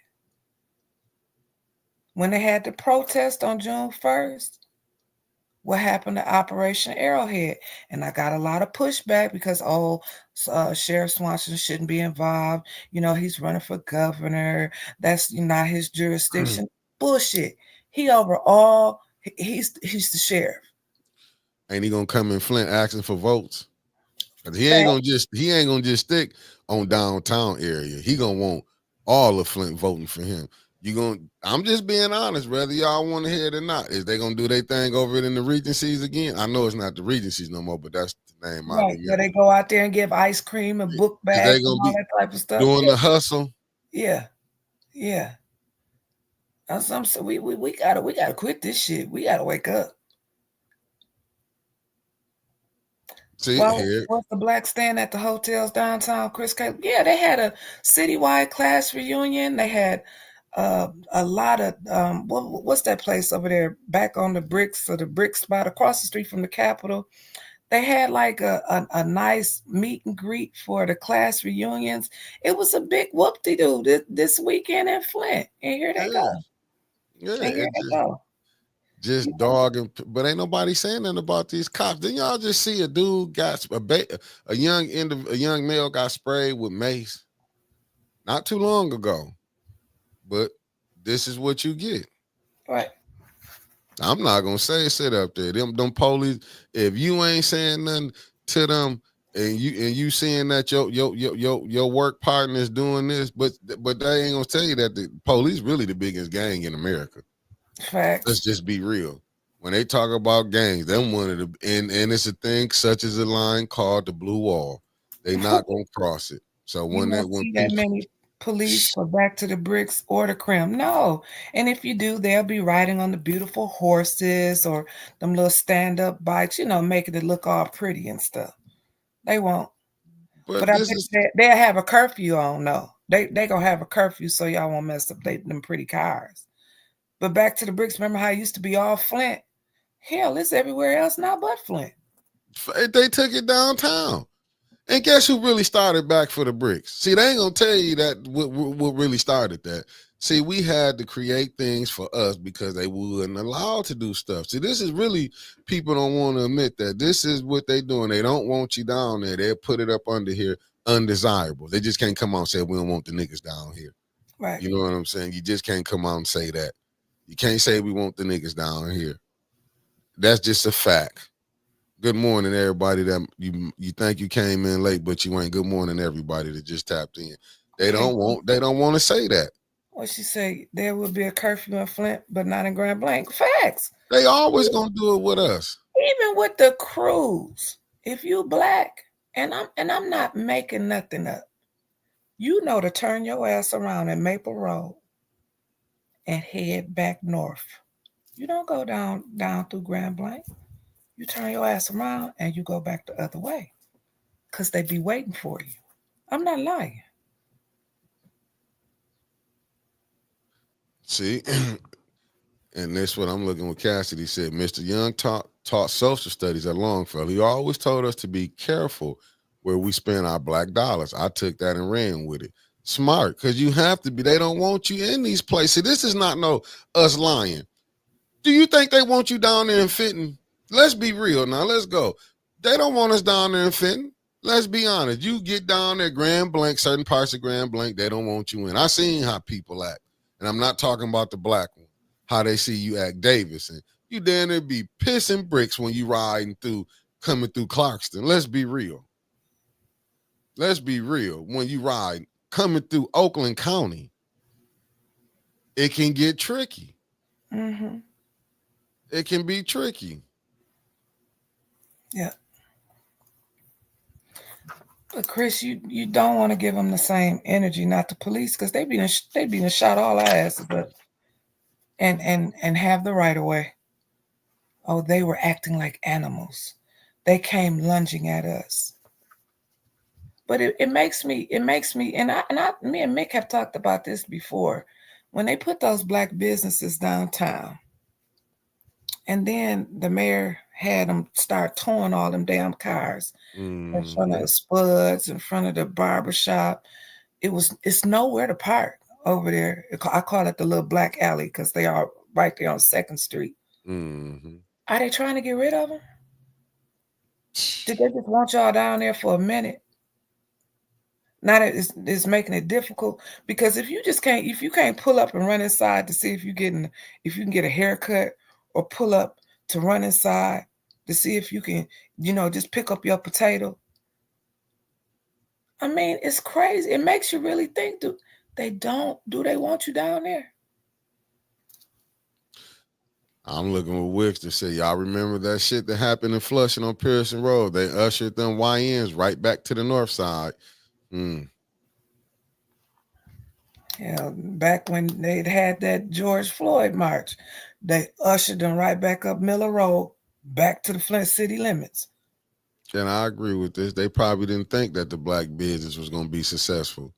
When they had the protest on June 1st, what happened to Operation Arrowhead? And I got a lot of pushback because, Sheriff Swanson shouldn't be involved. He's running for governor. That's not his jurisdiction. Bullshit. He overall, he's the sheriff. Ain't he gonna come in Flint asking for votes? 'Cause he ain't gonna just stick on downtown area. He gonna want all of Flint voting for him. I'm just being honest, whether y'all want to hear it or not. Is they gonna do their thing over it in the Regencies again? I know it's not the Regencies no more, but that's the name I Right. Where remember. they go out there and give ice cream and book Is they bags and gonna all be that type of stuff. doing the hustle? Yeah. Yeah. That's what I'm saying. We gotta quit this shit. We gotta wake up. See Well, here. was the black stand at the hotels downtown, Chris Caleb? Yeah, they had a citywide class reunion. They had a lot of what's that place over there back on the bricks or the brick spot across the street from the Capitol? They had like a nice meet and greet for the class reunions. It was a big whoop-de-doo this weekend in Flint. And here they Yeah, go. yeah. And here It they go. just dogging, but ain't nobody saying nothing about these cops. Didn't y'all just see a dude got a young male got sprayed with mace not too long ago? But this is what you get. Right. I'm not gonna say sit up there. Them police, if you ain't saying nothing to them and you seeing that your work partner is doing this, but they ain't gonna tell you that the police really the biggest gang in America. Facts. Let's just be real. When they talk about gangs, them one of the and it's a thing such as a line called the blue wall. They not gonna cross it. So You won't when see that people many police for Back to the Bricks or the Crim. No. And if you do, they'll be riding on the beautiful horses or them little stand-up bikes, making it look all pretty and stuff. They won't. But but I this bet is they'll have a curfew on, no. They gonna have a curfew so y'all won't mess up them pretty cars. But Back to the Bricks, remember how it used to be all Flint? Hell, it's everywhere else now but Flint. they took it downtown. And guess who really started Back for the Bricks? See, they ain't gonna tell you that what really started that. See, we had to create things for us because they wouldn't allow to do stuff. See, this is really people don't want to admit that this is what they doing. They don't want you down there. They'll put it up under here undesirable. They just can't come out and say we don't want the niggas down here. Right. You know what I'm saying? You just can't come out and say that. You can't say we want the niggas down here. That's just a fact. Good morning, everybody that you think you came in late, but you ain't. Good morning, everybody that just tapped in. They don't want to say that. What she say? There will be a curfew in Flint, but not in Grand Blanc. Facts. They always gonna do it with us. Even with the crews, if you black, and I'm not making nothing up, you know to turn your ass around at Maple Road and head back north. You don't go down through Grand Blanc. You turn your ass around and you go back the other way. Cause they be waiting for you. I'm not lying. See, and that's what I'm looking. What Cassidy said. Mr. Young taught social studies at Longfellow. He always told us to be careful where we spend our black dollars. I took that and ran with it. Smart, because you have to be. They don't want you in these places. This is not no us lying. Do you think they want you down there in Fenton? Let's be real now. Let's go. They don't want us down there in Fenton. Let's be honest. You get down there, Grand Blanc, certain parts of Grand Blanc, they don't want you in. I seen how people act. And I'm not talking about the black one, how they see you act Davis. And you down there be pissing bricks when you coming through Clarkston. Let's be real. Let's be real. When you ride coming through Oakland County, it can get tricky. Mm-hmm. It can be tricky. Yeah. But Chris, you don't want to give them the same energy, not the police, because they be shot all our asses up and have the right of way. Oh, they were acting like animals. They came lunging at us. But it makes me, and me and Mick have talked about this before. When they put those black businesses downtown, and then the mayor had them start towing all them damn cars in front of the Spuds, in front of the barbershop. It's nowhere to park over there. I call it the little black alley because they are right there on 2nd Street. Mm-hmm. Are they trying to get rid of them? Did they just want y'all down there for a minute? Now that it's making it difficult because if you can't pull up and run inside to see if you can get a haircut or pull up to run inside to see if you can, just pick up your potato I mean, it's crazy. It makes you really think. Do they want you down there? I'm looking with Wicks to say, y'all remember that shit that happened in Flushing on Pearson Road? They ushered them YNs right back to the north side. Yeah, back when they'd had that George Floyd march, they ushered them right back up Miller Road, back to the Flint city limits. And I agree with this. They probably didn't think that the black business was going to be successful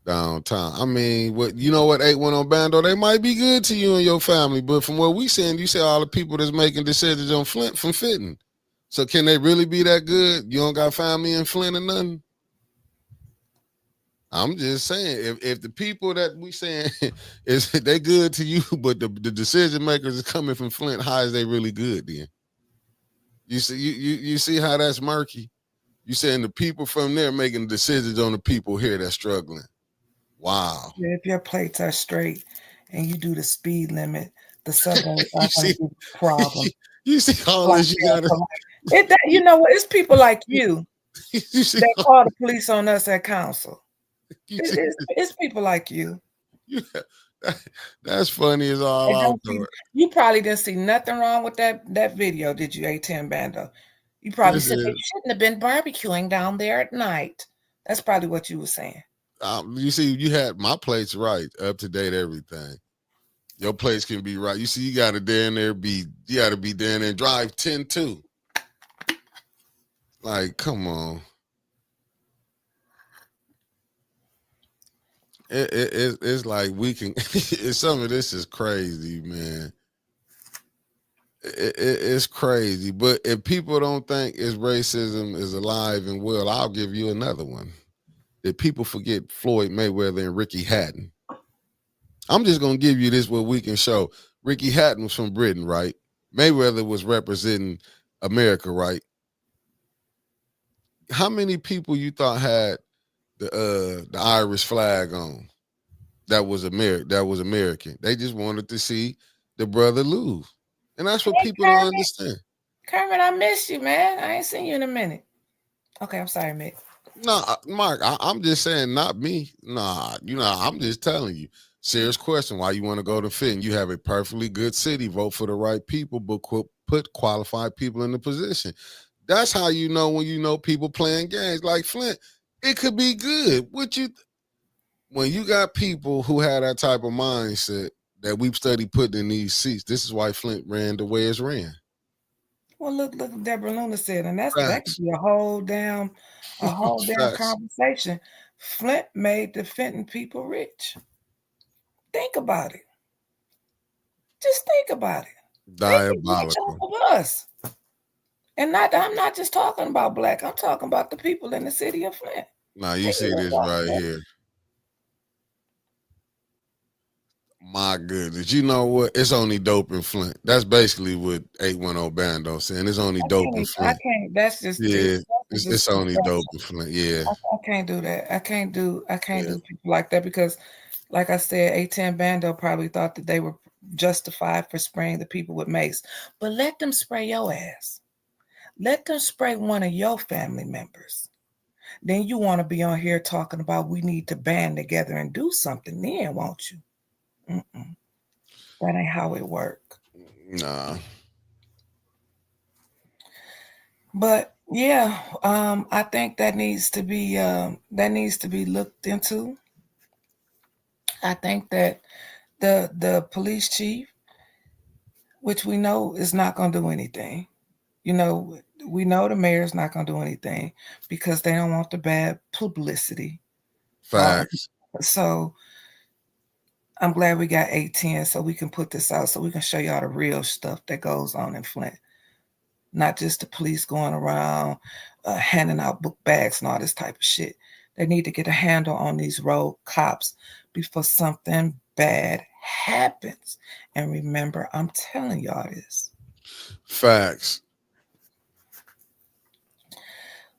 downtown. I mean, what 810 Bando, they might be good to you and your family, but from what we saying, you say all the people that's making decisions on Flint from fitting. So can they really be that good? You don't got family in Flint or nothing? I'm just saying, if the people that we saying is they good to you, but the decision makers is coming from Flint, how is they really good then? You see, you see how that's murky? You saying the people from there making decisions on the people here that's struggling. Wow. If your plates are straight and you do the speed limit, the suburbs are going to be a problem. You see all this, you gotta. You know what? It's people like you that call the police on us at council. It's people like you. Yeah, that's funny as all out there. You probably didn't see nothing wrong with that video, did you, A10 Bando? You probably said they shouldn't have been barbecuing down there at night. That's probably what you were saying. You see, you had my plates right, up to date, everything. Your plates can be right. You see, you got to down there you got to be down there and drive 10-2. Like, come on. It's like we can. Some of this is crazy, man. It's crazy. But if people don't think racism is alive and well, I'll give you another one. That people forget Floyd Mayweather and Ricky Hatton. I'm just gonna give you this what we can show. Ricky Hatton was from Britain, right? Mayweather was representing America, right? How many people you thought had the Irish flag on? That was American. They just wanted to see the brother lose. And that's what people don't understand. Kermit, I missed you, man. I ain't seen you in a minute. Okay, I'm sorry, Mick. No, Mark, I'm just saying, not me. Nah, I'm just telling you. Serious question, why you want to go to Flint? You have a perfectly good city. Vote for the right people, but put qualified people in the position. That's how you know when you know people playing games like Flint. It could be good. When you got people who have that type of mindset that we've studied putting in these seats, this is why Flint ran the way it's ran. Well, look what Deborah Luna said, and that could be a whole damn conversation. Flint made the Fenton people rich. Think about it. Just think about it. Diabolical. Of us. And I'm not just talking about black. I'm talking about the people in the city of Flint. Now you see this right here. My goodness. You know what? It's only dope in Flint. That's basically what 810 Bando saying. It's only dope in Flint. I can't. That's just it's only dope in Flint. Yeah. I can't do that. I can't do people like that because, like I said, A10 Bando probably thought that they were justified for spraying the people with mace. But let them spray your ass. Let them spray one of your family members. Then you want to be on here talking about we need to band together and do something then, won't you? That ain't how it works. Nah. But yeah, I think that needs to be looked into. I think that the police chief, which we know is not going to do anything. We know the mayor's not going to do anything because they don't want the bad publicity. Facts. So I'm glad we got 810 so we can put this out so we can show y'all the real stuff that goes on in Flint. Not just the police going around handing out book bags and all this type of shit. They need to get a handle on these road cops before something bad happens. And remember, I'm telling y'all this. Facts.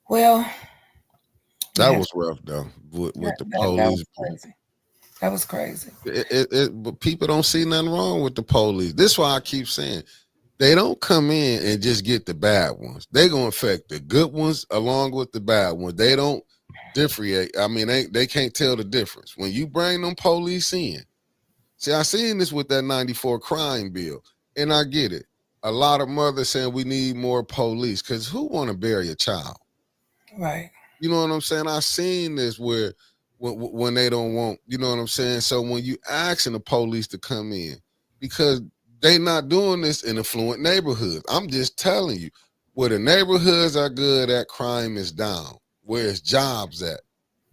Well, that was rough though with the police. That was crazy. But people don't see nothing wrong with the police. This is why I keep saying they don't come in and just get the bad ones. They're going to affect the good ones along with the bad ones. They don't differentiate. I mean, they can't tell the difference. When you bring them police in, see, I seen this with that 94 crime bill, and I get it. A lot of mothers saying we need more police because who want to bury a child? Right. You know what I'm saying? I seen this where when they don't want, you know what I'm saying? So when you asking the police to come in, because they not doing this in affluent neighborhoods. I'm just telling you, where the neighborhoods are good at, crime is down. Where is jobs at?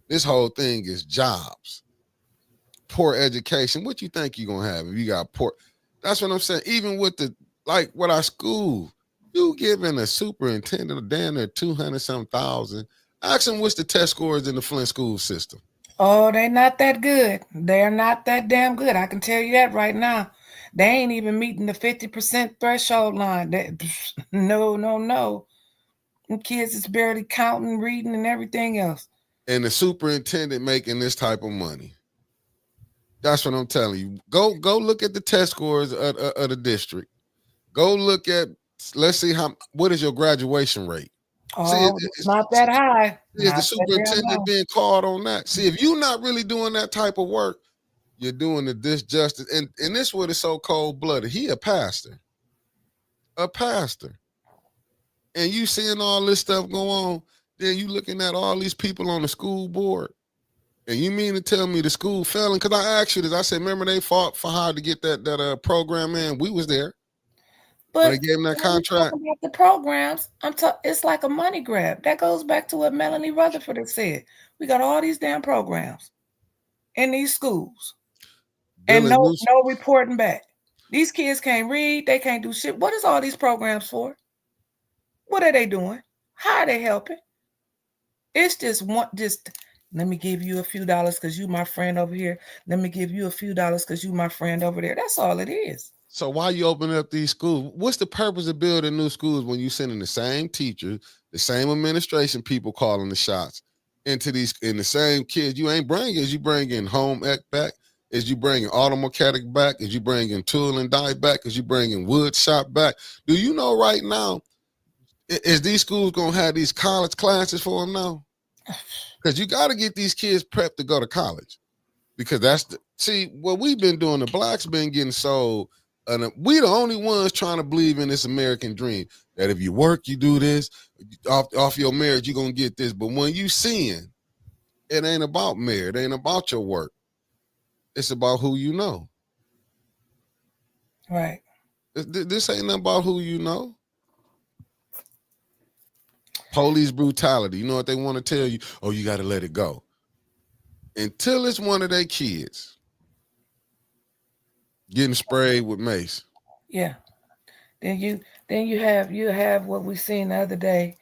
This whole thing is jobs. Poor education. What you think you're gonna have if you got poor? That's what I'm saying. Even with with our school, you giving a superintendent damn near 200 some thousand. Ask him what's the test scores in the Flint school system. Oh, they not that good. They're not that damn good. I can tell you that right now. They ain't even meeting the 50% threshold line. No. Them kids is barely counting, reading, and everything else. And the superintendent making this type of money. That's what I'm telling you. Go look at the test scores of the district. Go look at, let's see what is your graduation rate. Oh, it's not that high. Is the superintendent being called on that? See, if you're not really doing that type of work, you're doing the disjustice. And this what is so cold-blooded. He a pastor. A pastor. And you seeing all this stuff go on, then you looking at all these people on the school board. And you mean to tell me the school failing? Because I asked you this. I said, remember they fought for hard to get that program in. We was there. But they gave them that contract. About the programs, it's like a money grab. That goes back to what Melanie Rutherford had said. We got all these damn programs in these schools. And no reporting back. These kids can't read. They can't do shit. What is all these programs for? What are they doing? How are they helping? It's just let me give you a few dollars because you my friend over here. Let me give you a few dollars because you my friend over there. That's all it is. So why you opening up these schools? What's the purpose of building new schools when you sending the same teachers, the same administration people calling the shots into these, and the same kids? You ain't bringing, as you bringing home ec back, as you bringing auto mechanic back, as you bringing tool and die back, as you bringing wood shop back. Do you know right now, is these schools going to have these college classes for them now? Because you got to get these kids prepped to go to college. Because see, what we've been doing, the blacks been getting sold. And we the only ones trying to believe in this American dream that if you work, you do this, off your marriage, you're going to get this. But when you seeing, it ain't about marriage. It ain't about your work. It's about who you know. Right. This ain't nothing about who you know. Police brutality. You know what they want to tell you? Oh, you got to let it go. Until it's one of their kids getting sprayed with mace. Yeah. Then you have what we seen the other day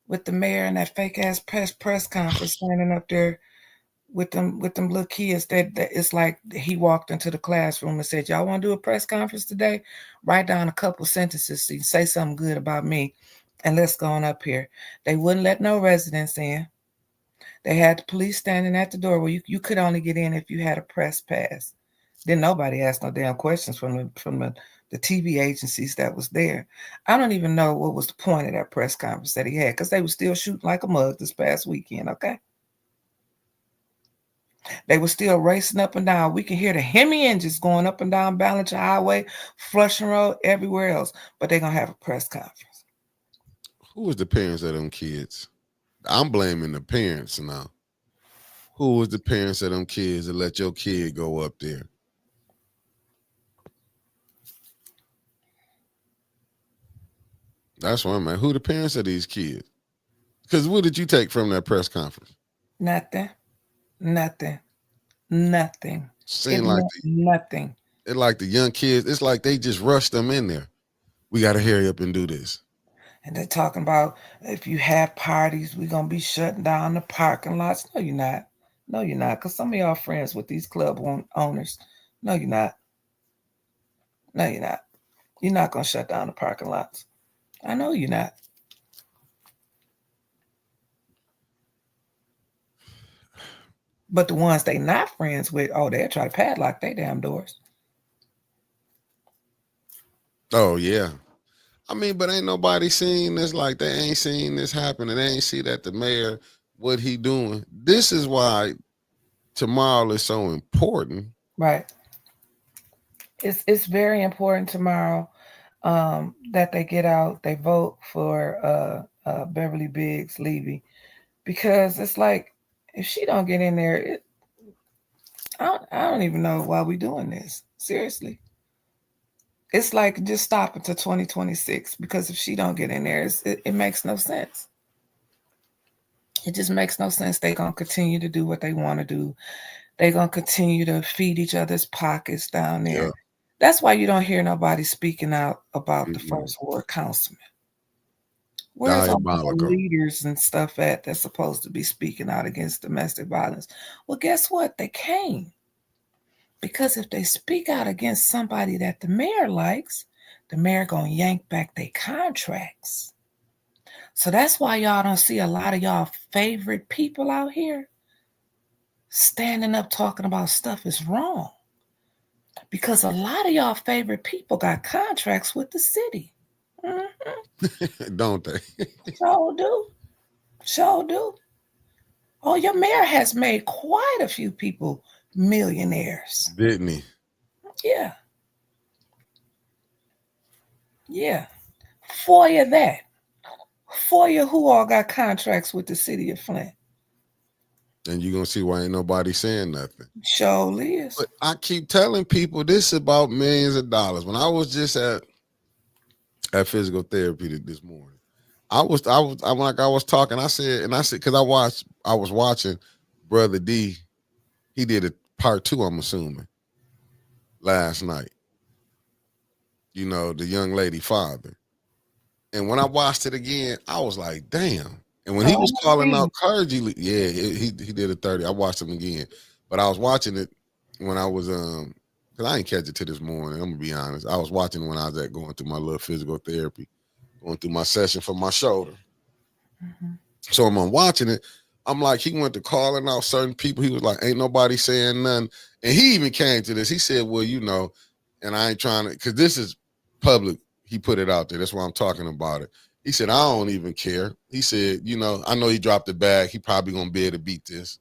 with the mayor and that fake ass press conference standing up there with them little kids that it's like he walked into the classroom and said, y'all want to do a press conference today? Write down a couple sentences so you say something good about me and let's go on up here. They wouldn't let no residents in. They had the police standing at the door where you could only get in if you had a press pass. Then nobody asked no damn questions from the TV agencies that was there. I don't even know what was the point of that press conference that he had because they were still shooting like a mug this past weekend, okay? They were still racing up and down. We can hear the Hemi engines going up and down Ballinger Highway, Flushing Road, everywhere else, but they're going to have a press conference. Who was the parents of them kids? I'm blaming the parents now. Who was the parents of them kids that let your kid go up there? That's what I'm at. Who the parents of these kids? Because what did you take from that press conference? Nothing. Seemed like nothing. It's like the young kids. It's like they just rushed them in there. We got to hurry up and do this. And they're talking about if you have parties, we're going to be shutting down the parking lots. No, you're not. No, you're not. Because some of y'all friends with these club owners. No, you're not. No, you're not. You're not going to shut down the parking lots. I know you're not. But the ones they not friends with, they'll try to padlock their damn doors. Oh, yeah. I mean, but ain't nobody seen this, like they ain't seen this happen, and they ain't see that the mayor what he doing. This is why tomorrow is so important. Right. It's very important tomorrow that they get out, they vote for Beverly Biggs Levy, because it's like if she don't get in there, I don't even know why we doing this. Seriously. It's like just stop until 2026, because if she don't get in there, it makes no sense. It just makes no sense. They're going to continue to do what they want to do. They're going to continue to feed each other's pockets down there. Yeah. That's why you don't hear nobody speaking out about the first ward councilman. Where's all the leaders and stuff at that's supposed to be speaking out against domestic violence? Well, guess what? They came. Because if they speak out against somebody that the mayor likes, the mayor going to yank back their contracts. So that's why y'all don't see a lot of y'all favorite people out here standing up talking about stuff is wrong. Because a lot of y'all favorite people got contracts with the city. Mm-hmm. Don't they? Sure do. Sure do. Oh, your mayor has made quite a few people millionaires. Didn't he? Yeah. Yeah. For you that. For you who all got contracts with the city of Flint. And you're going to see why ain't nobody saying nothing. Surely is. But I keep telling people this is about millions of dollars. When I was just at physical therapy this morning, I was talking, I said, because I was watching Brother D. He did a part 2, I'm assuming, last night. You know, the young lady father. And when I watched it again, I was like, damn. And when he was calling out clergy, yeah, he did a 30. I watched him again. But I was watching it when I was, because I didn't catch it till this morning, I'm going to be honest. I was watching when I was going through my little physical therapy, going through my session for my shoulder. Mm-hmm. So I'm watching it. I'm like, he went to calling out certain people. He was like, ain't nobody saying nothing. And he even came to this. He said, well, you know, and I ain't trying to, because this is public. He put it out there. That's why I'm talking about it. He said, I don't even care. He said, you know, I know he dropped the bag. He probably going to be able to beat this.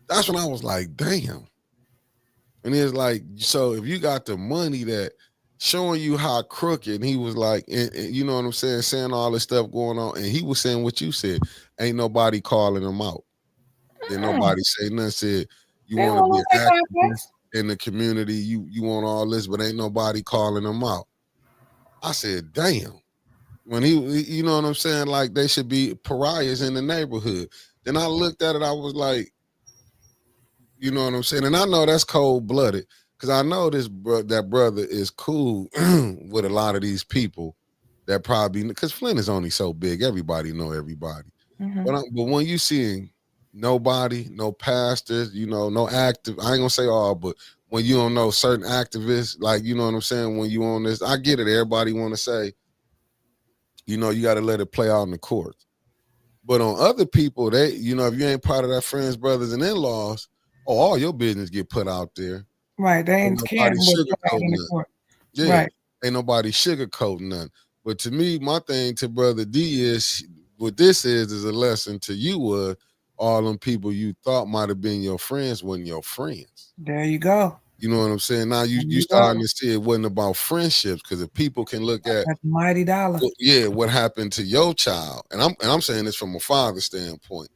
That's when I was like, damn. And it's like, so if you got the money that showing you how crooked, and he was like, and you know what I'm saying all this stuff going on, and he was saying what you said, ain't nobody calling him out. Then nobody say nothing, said, you want to be an activist in the community, you want all this, but ain't nobody calling him out. I said, damn. When he, you know what I'm saying, like they should be pariahs in the neighborhood. Then I looked at it, I was like, you know what I'm saying? And I know that's cold-blooded, because I know that brother is cool with a lot of these people that probably, because Flint is only so big, everybody know everybody. Mm-hmm. But when you seeing nobody, no pastors, you know, no active, I ain't gonna say all, but when you don't know certain activists, like, you know what I'm saying, when you on this, I get it, everybody want to say, you know, you got to let it play out in the courts. But on other people, they, you know, if you ain't part of that friends, brothers, and in-laws, all your business get put out there. Right. They ain't nobody sugarcoating nothing. Yeah. Right. Ain't nobody sugarcoating nothing. But to me, my thing to Brother D is, what this is a lesson to you, all them people you thought might have been your friends wasn't your friends. There you go. You know what I'm saying? Now you starting to see it wasn't about friendships, because if people can look at that mighty dollar, what happened to your child, and I'm saying this from a father's standpoint,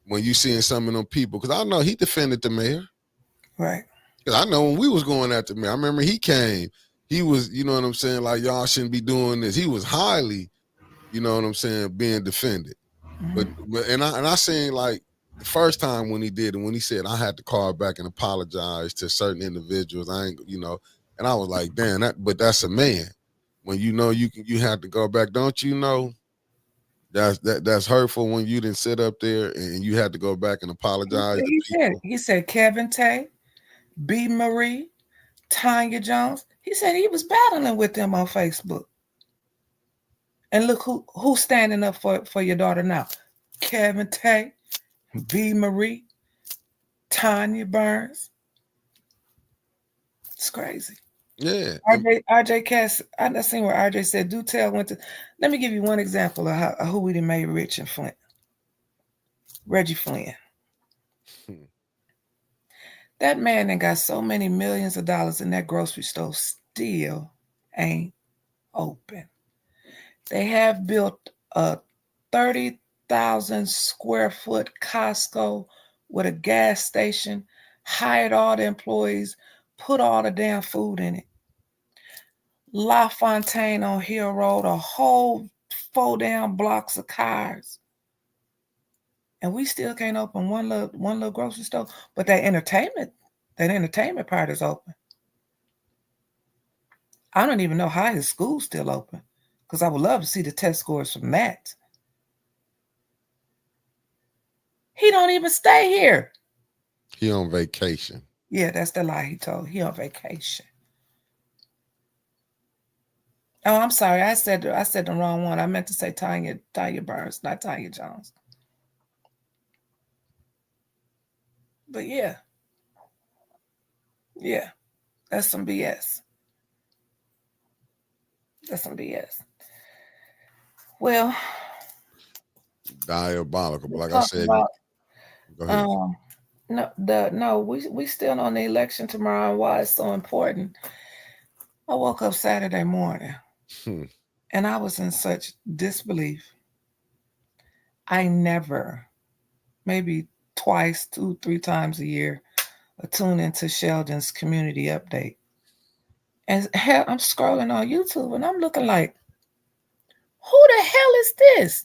when you seeing some of them people, because I know he defended the mayor, right? Because I know when we was going after the mayor, I remember he came, he was, you know what I'm saying, like y'all shouldn't be doing this. He was highly, you know what I'm saying, being defended, but I seen like. The first time when he did, and when he said I had to call back and apologize to certain individuals, I ain't, you know, and I was like, damn, but that's a man. When you know you have to go back, don't you know? That's hurtful when you didn't sit up there and you had to go back and apologize. He said Kevin Tay, B. Marie, Tanya Jones. He said he was battling with them on Facebook. And look who's standing up for your daughter now. Kevin Tay, V. Marie, Tanya Burns. It's crazy. Yeah. RJ Cass, I seen where RJ said, do tell when to. Let me give you one example of who we done made rich in Flint. Reggie Flint. Hmm. That man that got so many millions of dollars in that grocery store still ain't open. They have built a 30,000 square foot Costco with a gas station, hired all the employees, put all the damn food in it. La Fontaine on Hill Road, a whole 4 damn blocks of cars. And we still can't open one little grocery store. But that entertainment part is open. I don't even know how his school's still open. Because I would love to see the test scores from that. He don't even stay here. He on vacation. Yeah, that's the lie he told. He on vacation. Oh, I'm sorry. I said the wrong one. I meant to say Tanya Burns, not Tanya Jones. But yeah, that's some BS. That's some BS. Well, Diabolical. But like I talk said, about go ahead. we still on the election tomorrow and why it's so important. I woke up Saturday morning and I was in such disbelief. I never, maybe twice, 2-3 times a year, tune into Sheldon's community update. And hell, I'm scrolling on YouTube and I'm looking like, who the hell is this?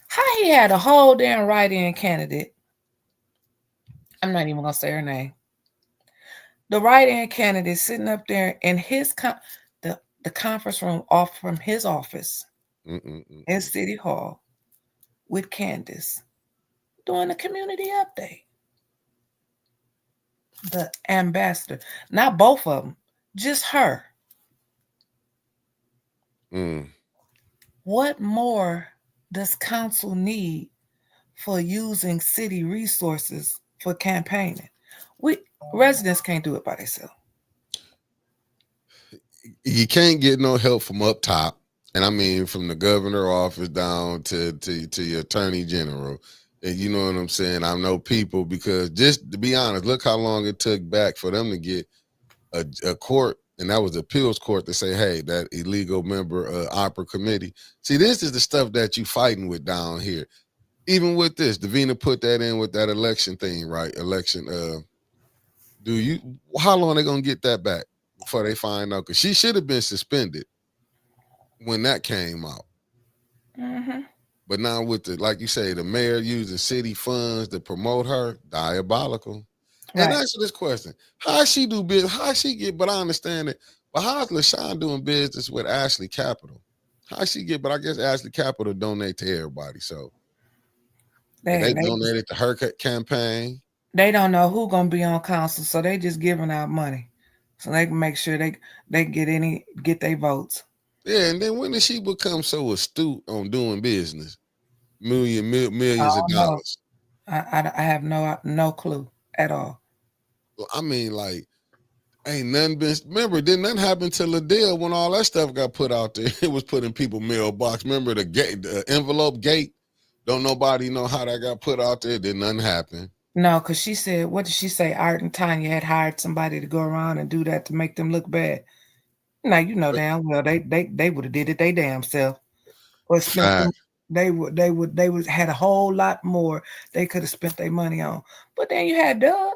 How he had a whole damn write-in candidate. I'm not even gonna say her name. The write-in candidate sitting up there in his the conference room off from his office in City Hall with Candace doing a community update. The ambassador, not both of them, just her. What more does council need for using city resources for campaigning? Residents can't do it by themselves. You can't get no help from up top, and I mean from the governor office down to your attorney general. And you know what I'm saying? I know people, because just to be honest, look how long it took back for them to get a court, and that was the appeals court, to say, hey, that illegal member opera committee. See, this is the stuff that you fighting with down here. Even with this, Davina put that in with that election thing, right? Election. How long are they gonna get that back before they find out? Because she should have been suspended when that came out. But now with the, like you say, the mayor using city funds to promote her, diabolical. Right. And answer this question: how she do business? How she get? But I understand it. But how's LaShawn doing business with Ashley Capital? How she get? But I guess Ashley Capital donate to everybody, so they donated to her campaign. They don't know who's gonna be on council, so they just giving out money, so they can make sure they get their votes. Yeah, and then when did she become so astute on doing business? Millions of dollars. I have no clue at all. Well, I mean, like, ain't nothing been. Remember, didn't nothing happen to Liddell when all that stuff got put out there? It was put in people's mailbox. Remember the envelope gate? Don't nobody know how that got put out there? Did nothing happen? No, because she said, what did she say? Art and Tanya had hired somebody to go around and do that to make them look bad. Now you know damn well they would have did it they damn self, or spent them, they would had a whole lot more they could have spent their money on. But then you had Doug.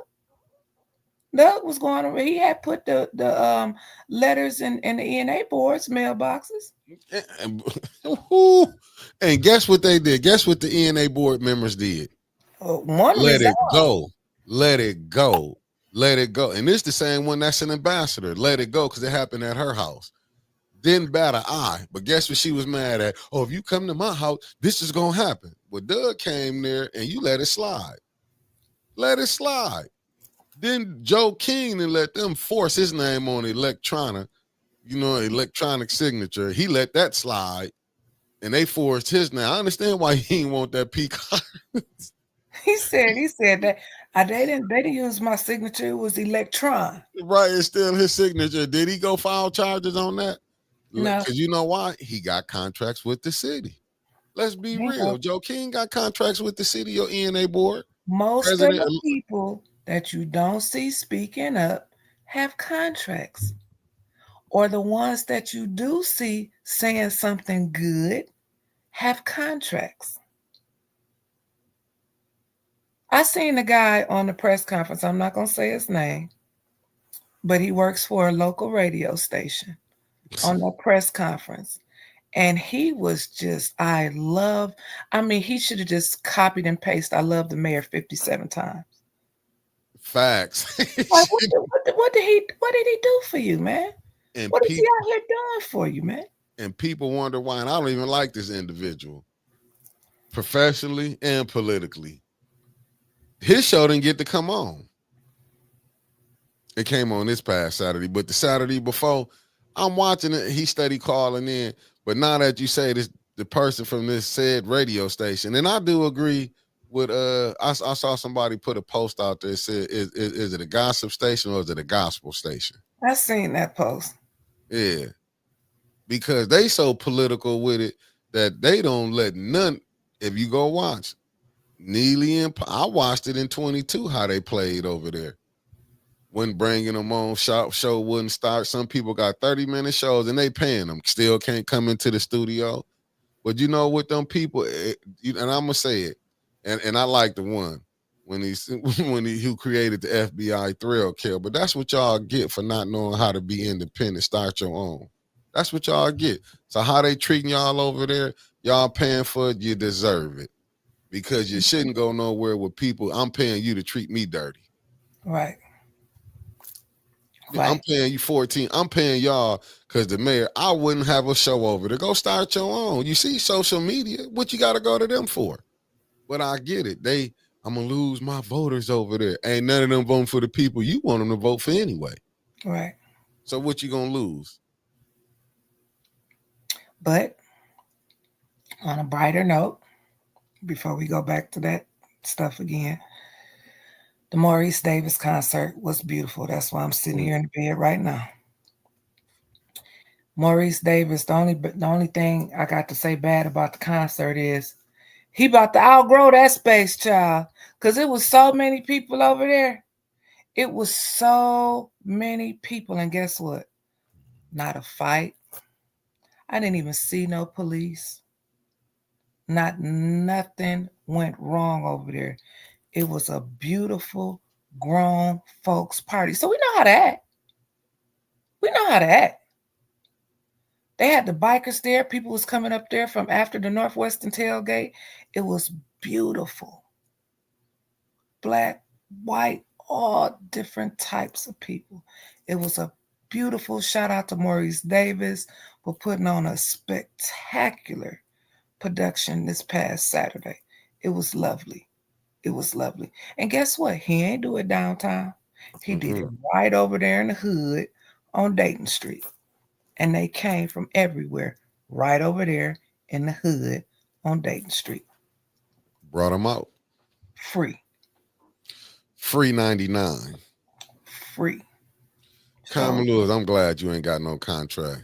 Doug was going over. He had put the letters in the ENA boards mailboxes. And guess what they did? Guess what the ENA board members did? Let it go. Let it go. Let it go. And this the same one that's an ambassador. Let it go, because it happened at her house. Didn't bat an eye. But guess what she was mad at? Oh, if you come to my house, this is going to happen. Well, Doug came there and you let it slide. Let it slide. Then Joe King and let them force his name on electronic signature. He let that slide and they forced his name. I understand why he didn't want that peacock. He said that they didn't use my signature. It was Electron. Right, it's still his signature. Did he go file charges on that? No, because you know why? He got contracts with the city. Let's be Bingo. real. Joe King got contracts with the city or ENA board. Most President- of the people that you don't see speaking up have contracts. Or the ones that you do see saying something good have contracts. I seen a guy on the press conference, I'm not going to say his name, but he works for a local radio station on the press conference. And he was just, he should have just copied and pasted, I love the mayor 57 times. Facts. Like, what did he do for you, man? And What is he people, out here doing for you, man? and people wonder why. And I don't even like this individual, professionally and politically. His show didn't get to come on. It came on this past Saturday, but the Saturday before, I'm watching it. He steady calling in. But now that you say this, the person from this said radio station, and I do agree with I saw somebody put a post out there that said, is it a gossip station or is it a gospel station? I seen that post. Yeah. Because they so political with it that they don't let none. If you go watch Neely and I watched it in 22 how they played over there. When bringing them on, show wouldn't start. Some people got 30-minute shows and they paying them. Still can't come into the studio. But you know what, them people, and I'm gonna say it, and I like the one when who created the FBI thrill kill. But that's what y'all get for not knowing how to be independent. Start your own. That's what y'all get. So how they treating y'all over there, y'all paying for it, you deserve it. Because you shouldn't go nowhere with people. I'm paying you to treat me dirty. Right. I'm paying you 14. I'm paying y'all because the mayor, I wouldn't have a show over there. Go start your own. You see social media, what you got to go to them for? But I get it. I'm going to lose my voters over there. Ain't none of them voting for the people you want them to vote for anyway. Right. So what you going to lose? But on a brighter note, before we go back to that stuff again, the Maurice Davis concert was beautiful. That's why I'm sitting here in the bed right now. Maurice Davis, the only thing I got to say bad about the concert is he about to outgrow that space, child, because it was so many people over there. It was so many people, and guess what? Not a fight. I didn't even see no police. Nothing went wrong over there. It was a beautiful, grown folks party. So we know how to act. We know how to act. They had the bikers there. People was coming up there from after the Northwestern tailgate. It was beautiful. Black, white, all different types of people. It was a beautiful shout out to Maurice Davis for putting on a spectacular production this past Saturday. It was lovely. It was lovely. And guess what? He ain't do it downtown. He did it right over there in the hood on Dayton Street. And they came from everywhere right over there in the hood on Dayton Street. Brought them out. Free. Free 99. Free. Carmen Lewis, I'm glad you ain't got no contract.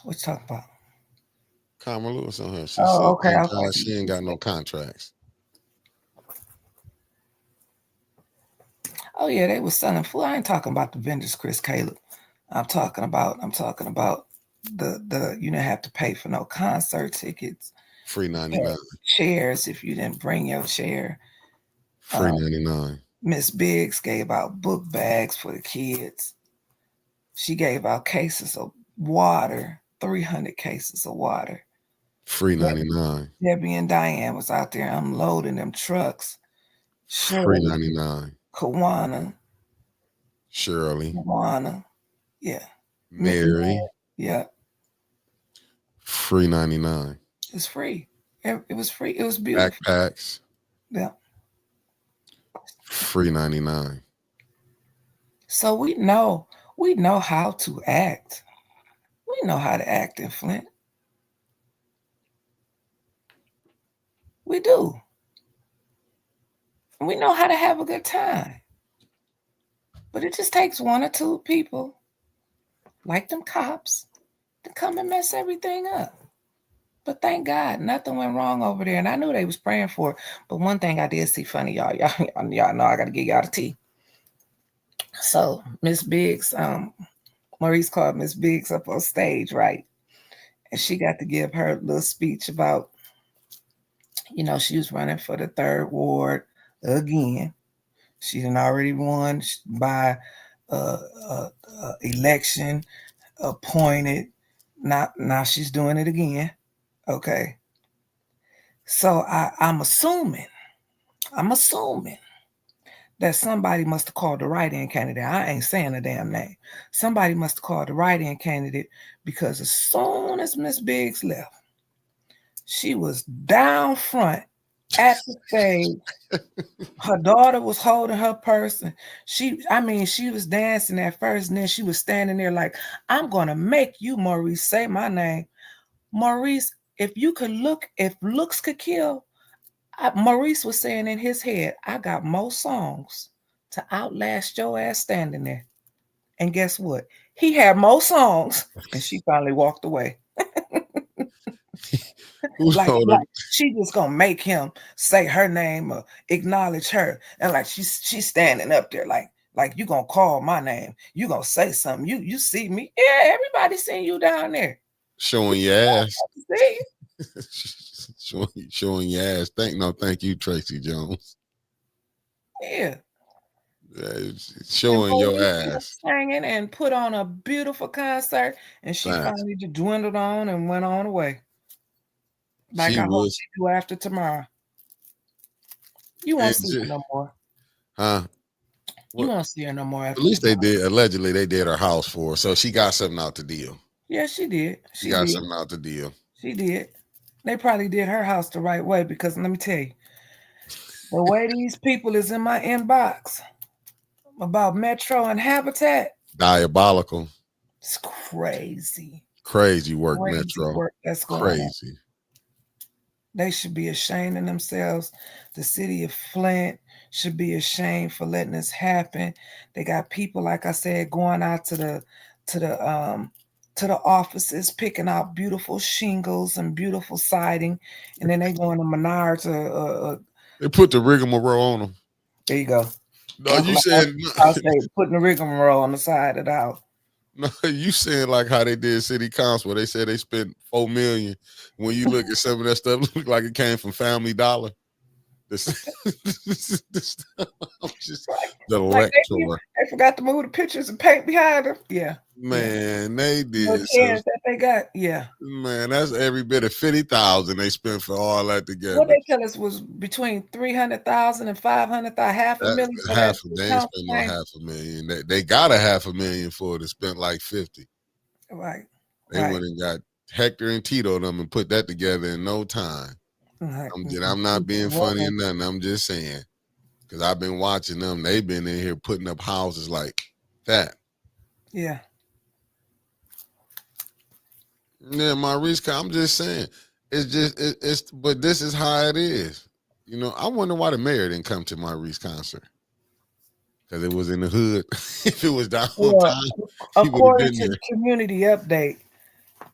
What you talking about? Carmen Lewis on her. She Oh, said okay. thank God she ain't got no contracts. Oh yeah, they was selling food. I ain't talking about the vendors, Chris Caleb. I'm talking about the you didn't have to pay for no concert tickets. Free 99. Chairs if you didn't bring your chair. Free 99. Miss Biggs gave out book bags for the kids. She gave out cases of water, 300 cases of water. Free 99. Debbie and Diane was out there unloading them trucks. Free 99. Kawana. Shirley. Kawana. Yeah. Mary. Yeah. Free 99. It's free. It was free. It was beautiful. Backpacks. Yeah. Free 99. So we know how to act. We know how to act in Flint. We do. We know how to have a good time. But it just takes one or two people, like them cops, to come and mess everything up. But thank God, nothing went wrong over there. And I knew they was praying for it. But one thing I did see funny, y'all know I got to give y'all the tea. So Miss Biggs, Maurice called Miss Biggs up on stage, right? And she got to give her little speech about, she was running for the 3rd ward again. She had already won by election, appointed. Now she's doing it again. Okay. So I'm assuming that somebody must have called the write-in candidate. I ain't saying a damn name. Somebody must have called the write-in candidate because as soon as Miss Biggs left, she was down front at the stage. Her daughter was holding her purse, and she was dancing at first, and then she was standing there like, I'm gonna make you, Maurice, say my name. Maurice, if looks could kill, Maurice was saying in his head, I got more songs to outlast your ass standing there. And guess what? He had more songs, and she finally walked away. like she just gonna make him say her name or acknowledge her, and like she's standing up there like you gonna call my name, you gonna say something, you see me, yeah, everybody seeing you down there showing your ass. See? showing your ass. Thank you, Tracy Jones. Yeah, showing your ass, singing and put on a beautiful concert, and she finally just dwindled on and went on away. Like I hope she do after tomorrow. You won't see her no more. Huh? You won't see her no more. At least they did. Allegedly, they did her house for her, so she got something out the deal. Yeah, she did. She got something out the deal. She did. They probably did her house the right way, because let me tell you, the way these people is in my inbox about Metro and Habitat, diabolical. It's crazy. Crazy work, Metro. Work that's going crazy. On. They should be ashamed of themselves. The city of Flint should be ashamed for letting this happen. They got people, like I said, going out to the offices, picking out beautiful shingles and beautiful siding, and then they go in the Menards. They put the rigmarole on them. There you go. No, you said I say putting the rigmarole on the side of the house. No, you saying like how they did city council. They said they spent $4 million. When you look at some of that stuff, it look like it came from Family Dollar. Just the like they forgot to move the pictures and paint behind them. Yeah, man, they did. That they got, yeah, man, that's every bit of 50,000 they spent for all that together. What they tell us was between 300,000 and 500,000, $500,000. They ain't spent no $500,000. They got $500,000 for it. They spent like 50. Right. They went and got Hector and Tito them and put that together in no time. I'm not being funny or nothing. I'm just saying, because I've been watching them. They've been in here putting up houses like that. Yeah. Yeah, Maurice, I'm just saying, but this is how it is. You know, I wonder why the mayor didn't come to Maurice concert. Because it was in the hood. If it was downtown, according to the community update,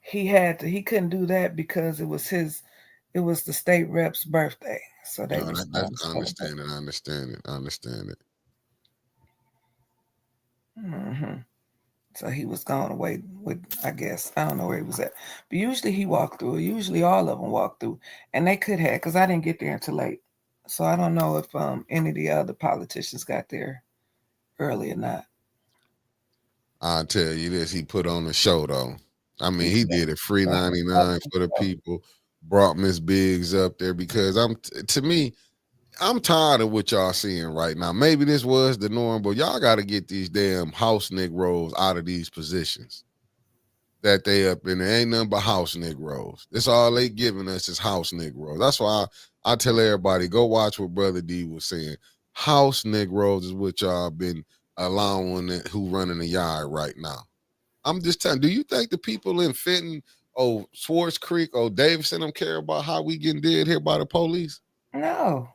he couldn't do that because it was the state rep's birthday. So I understand it. Mm-hmm. So he was gone away with, I guess, I don't know where he was at. But usually he walked through. Usually all of them walked through. And they could have, because I didn't get there until late. So I don't know if any of the other politicians got there early or not. I'll tell you this, he put on a show, though. I mean, he did it free 99 for the people. Brought Miss Biggs up there because I'm tired of what y'all seeing right now. Maybe this was the norm, but y'all got to get these damn house Negroes out of these positions that they up in. There ain't nothing but house Negroes. That's all they giving us is house Negroes. That's why I tell everybody, go watch what Brother D was saying. House Negroes is what y'all been allowing who running the yard right now. I'm just telling. Do you think the people in Fenton, Swartz Creek, Davidson, don't care about how we getting dead here by the police? No.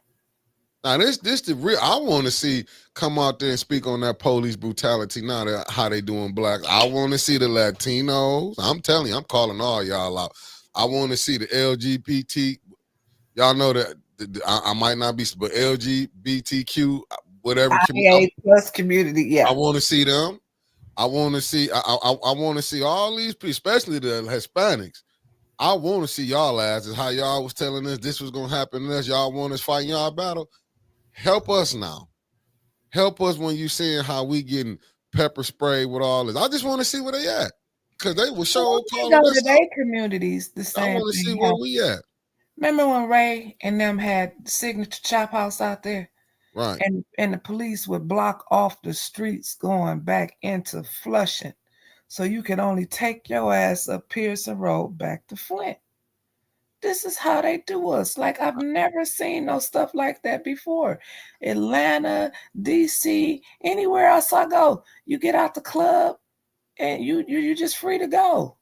Now this the real. I want to see come out there and speak on that police brutality. Not how they doing blacks. I want to see the Latinos. I'm telling you, I'm calling all y'all out. I want to see the LGBT. Y'all know that I might not be, but LGBTQ, whatever. IA plus community, I yeah. want to see them. I want to see. I want to see all these people, especially the Hispanics. I want to see y'all asses. How y'all was telling us this was gonna happen to us. Y'all want us fighting y'all battle. Help us now. Help us when you seeing how we getting pepper sprayed with all this. I just want to see where they at. Because they were sure Go calling to us out. their communities, the I same want to see thing where happened. we at. Remember when Ray and them had Signature Chop House out there? Right. And the police would block off the streets going back into Flushing. So you could only take your ass up Pearson Road back to Flint. This is how they do us. Like, I've never seen no stuff like that before. Atlanta, DC, anywhere else I go, you get out the club and you just free to go.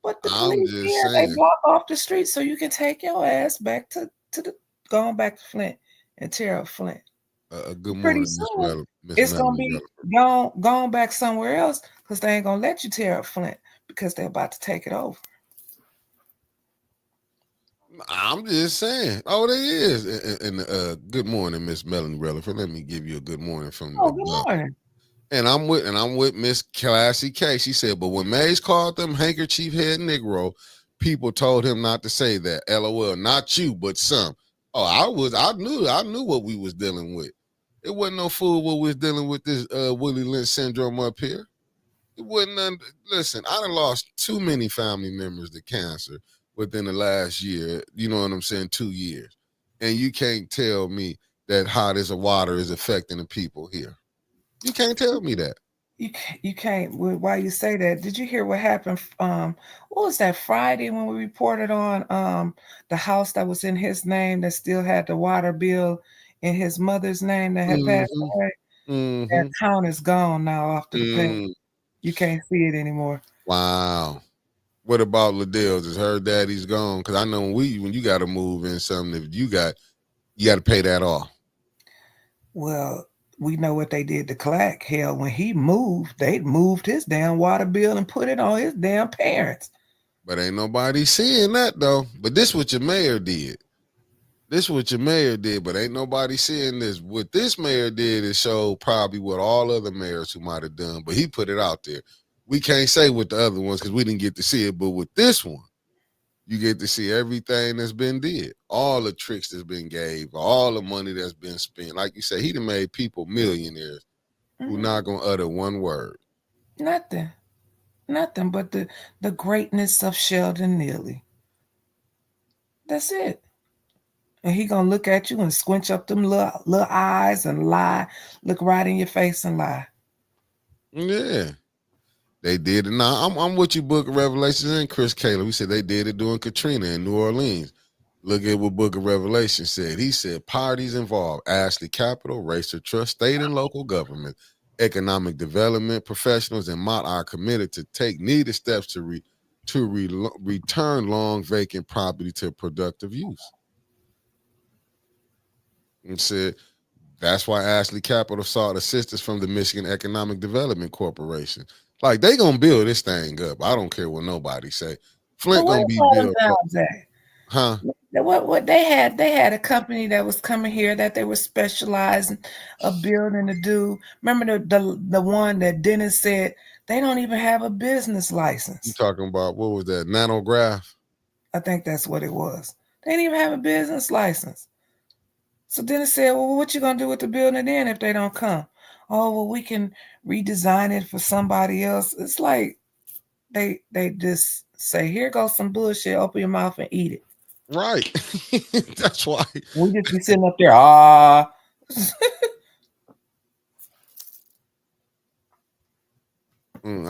But the I'm police just here, they saying. block off the street so you can take your ass back to the going back to Flint and tear up Flint. Good Pretty morning, soon, Miss it's gonna Melanie be Rutherford. gone back somewhere else because they ain't gonna let you tear up Flint because they're about to take it over. I'm just saying. Oh, they is. And good morning, Miss Melanie Rutherford. Let me give you a good morning from Oh, good morning. And I'm with Miss Classy K. She said, but when Mays called them handkerchief head Negro, people told him not to say that. LOL, not you, but some. Oh, I knew what we was dealing with. It wasn't no fool what we was dealing with this Willie Lynch syndrome up here. It wasn't none. Listen, I done lost too many family members to cancer within the last year. You know what I'm saying? 2 years. And you can't tell me that how this water is affecting the people here. You can't tell me that. You can't. Why you say that? Did you hear what happened? What was that Friday when we reported on the house that was in his name that still had the water bill in his mother's name that had passed Mm-hmm. away? That Mm-hmm. town is gone now after the past. You can't see it anymore. Wow. What about Liddell's? Is her daddy's gone? Because I know when you got to move in something, if you got to pay that off. Well, we know what they did to Clack. Hell, when he moved, they moved his damn water bill and put it on his damn parents. But ain't nobody seeing that though. But this what your mayor did. This what your mayor did, but ain't nobody seeing this. What this mayor did is show probably what all other mayors who might have done, but he put it out there. We can't say with the other ones because we didn't get to see it, but with this one, you get to see everything that's been did, all the tricks that's been gave, all the money that's been spent. Like you said, he done made people millionaires who not gonna utter one word. Nothing but the greatness of Sheldon Neely. That's it. And he gonna look at you and squinch up them little eyes and lie, look right in your face and lie. Yeah, they did it. Now I'm with you, Book of Revelations and Chris Taylor. We said they did it during Katrina in New Orleans. Look at what Book of Revelation said. He said parties involved Ashley Capital, Racer Trust, state and local government, economic development professionals, and Mott are committed to take needed steps to return long vacant property to productive use. And said that's why Ashley Capital sought assistance from the Michigan Economic Development Corporation. Like they gonna build this thing up. I don't care what nobody say. Flint But gonna where's be all them built up, jobs at? huh? What they had a company that was coming here that they were specializing a building to do. Remember the one that Dennis said they don't even have a business You license. talking about what was that? Nanograph? I think that's what it was. They didn't even have a business license. So Dennis said, well, what you gonna do with the building then if they don't come? Oh, well, we can redesign it for somebody else. It's like they just say, here goes some bullshit, open your mouth and eat it. Right. That's why. We just be sitting up there, I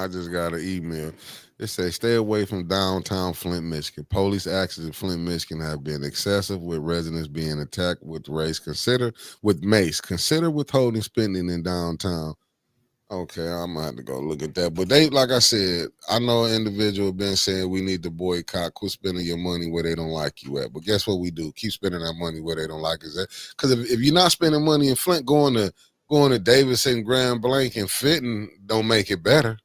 just got an email. It says, stay away from downtown Flint, Michigan. Police actions in Flint, Michigan have been excessive, with residents being attacked with mace. Consider withholding spending in downtown. Okay, I'm gonna have to go look at that. But they, like I said, I know an individual been saying we need to boycott, quit spending your money where they don't like you at. But guess what we do? Keep spending our money where they don't like us at. Because if you're not spending money in Flint, going to Davidson, Grand Blanc, and Fitton don't make it better.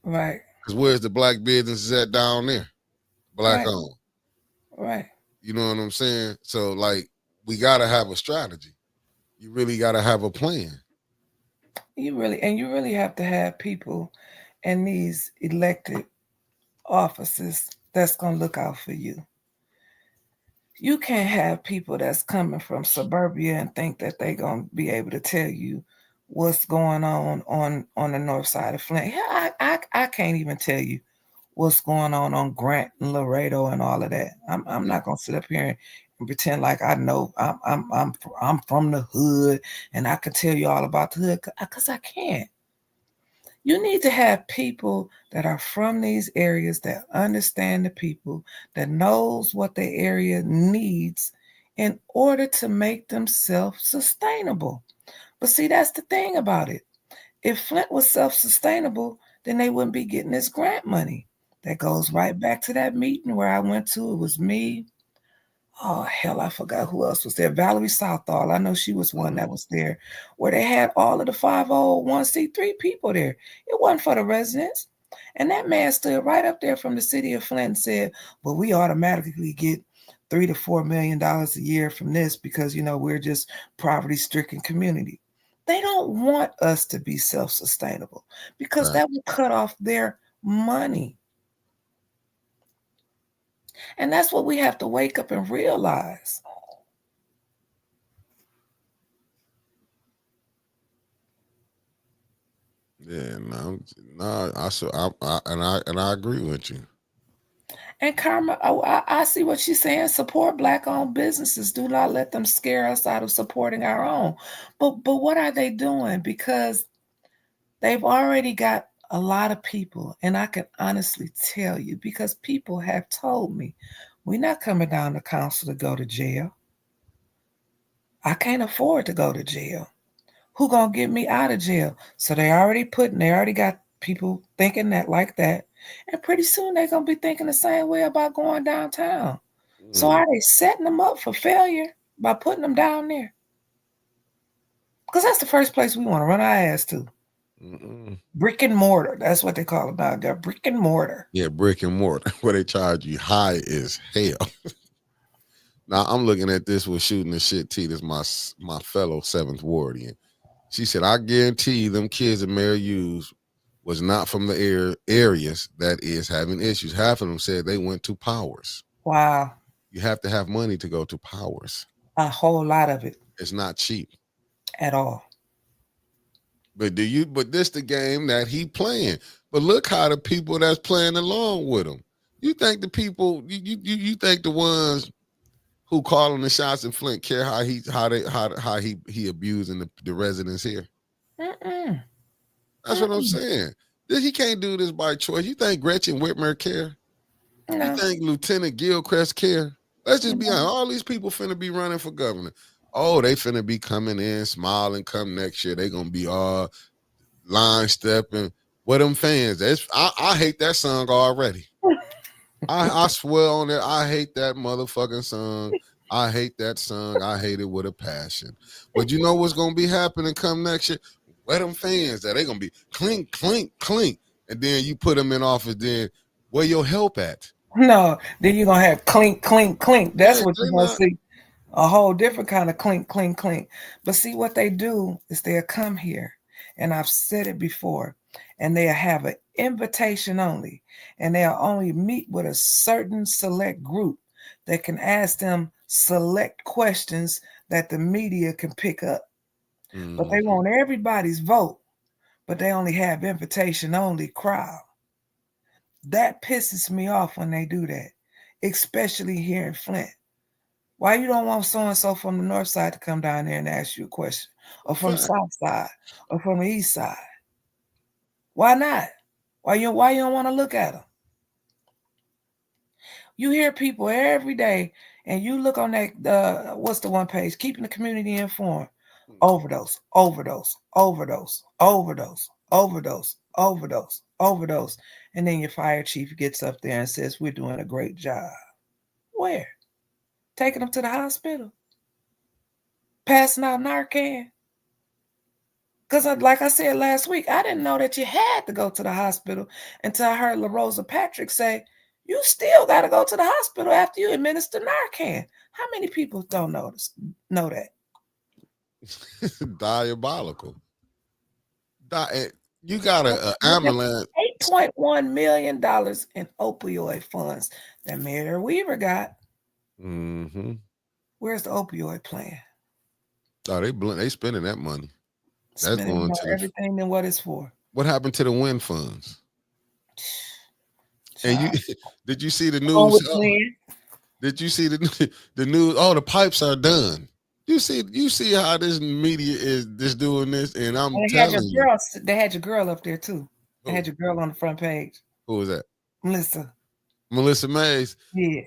right. Because where's the black businesses at down there? Black Right. owned. Right. You know what I'm saying? So like we gotta have a strategy. You really gotta have a plan. You really have to have people in these elected offices that's gonna look out for you. You can't have people that's coming from suburbia and think that they're gonna be able to tell you what's going on the north side of Flint. Yeah, I can't even tell you what's going on Grant and Laredo and all of that. I'm not gonna sit up here and pretend like I know. I'm from the hood and I can tell you all about the hood because I can't. You need to have people that are from these areas that understand the people, that knows what the area needs in order to make them self-sustainable. But see, that's the thing about it. If Flint was self-sustainable, then they wouldn't be getting this grant money. That goes right back to that meeting where I went to. It was me. Oh hell, I forgot who else was there. Valerie Southall. I know she was one that was there, where they had all of the 501c3 people there. It wasn't for the residents. And that man stood right up there from the city of Flint and said, well, we automatically get $3 to $4 million a year from this because we're just poverty-stricken community. They don't want us to be self-sustainable because Right. that will cut off their money. And that's what we have to wake up and realize. Yeah, no, I agree with you. And Karma, I see what she's saying. Support Black-owned businesses. Do not let them scare us out of supporting our own. But what are they doing? Because they've already got a lot of people, and I can honestly tell you, because people have told me, we're not coming down to council to go to jail. I can't afford to go to jail. Who gonna get me out of jail? So they already got people thinking that like that. And pretty soon they're gonna be thinking the same way about going downtown. So are they setting them up for failure by putting them down there? Because that's the first place we want to run our ass to. Brick and mortar. That's what they call it now. They're brick and mortar. Yeah, brick and mortar, where they charge you high as hell. Now I'm looking at this with shooting the shit T. This my fellow 7th wardian. She said, I guarantee them kids that Mary used was not from the areas that is having issues. Half of them said they went to Powers. Wow. You have to have money to go to Powers. A whole lot of it. It's not cheap. At all. But this the game that he playing. But look how the people that's playing along with him. You think the people, you think the ones who calling the shots in Flint care how he abusing the residents here? That's what I'm saying. He can't do this by choice. You think Gretchen Whitmer care? No. You think Lieutenant Gilchrist care? Let's just be honest. All these people finna be running for governor. Oh, they finna be coming in, smiling come next year. They gonna be all line stepping. What them fans? I hate that song already. I swear on it, I hate that motherfucking song. I hate that song. I hate it with a passion. But you know what's gonna be happening come next year? Where them fans that they gonna be clink, clink, clink. And then you put them in office, then where your help at? No, then you're gonna have clink, clink, clink. That's what you're gonna see. A whole different kind of clink, clink, clink. But see, what they do is they'll come here, and I've said it before, and they'll have an invitation only, and they'll only meet with a certain select group that can ask them select questions that the media can pick up. But they want everybody's vote, but they only have invitation only crowd. That pisses me off when they do that, especially here in Flint. Why you don't want so-and-so from the north side to come down there and ask you a question? Or from the south side? Or from the east side? Why not? Why you don't want to look at them? You hear people every day, and you look on that, what's the one page? Keeping the community informed. Overdose, overdose, overdose, overdose, overdose, overdose, overdose. And then your fire chief gets up there and says, we're doing a great job. Where? Taking them to the hospital, passing out Narcan. Because like I said last week, I didn't know that you had to go to the hospital until I heard La Rosa Patrick say, You still got to go to the hospital after you administer Narcan. How many people don't know that? Diabolical. You got an ambulance. $8.1 million in opioid funds that Mayor Weaver got. Mm-hmm. Where's the opioid plan? Oh, they spending that money. That's Spending going more to everything than what it's for. What happened to the wind funds? And you did you see the On news? with Flint. Did you see the news? Oh, the pipes are done. You see how this media is just doing this, and I'm telling you. They had your girl up there too. They had Who? your girl on the front page. Who was that? Melissa Mays. Yeah.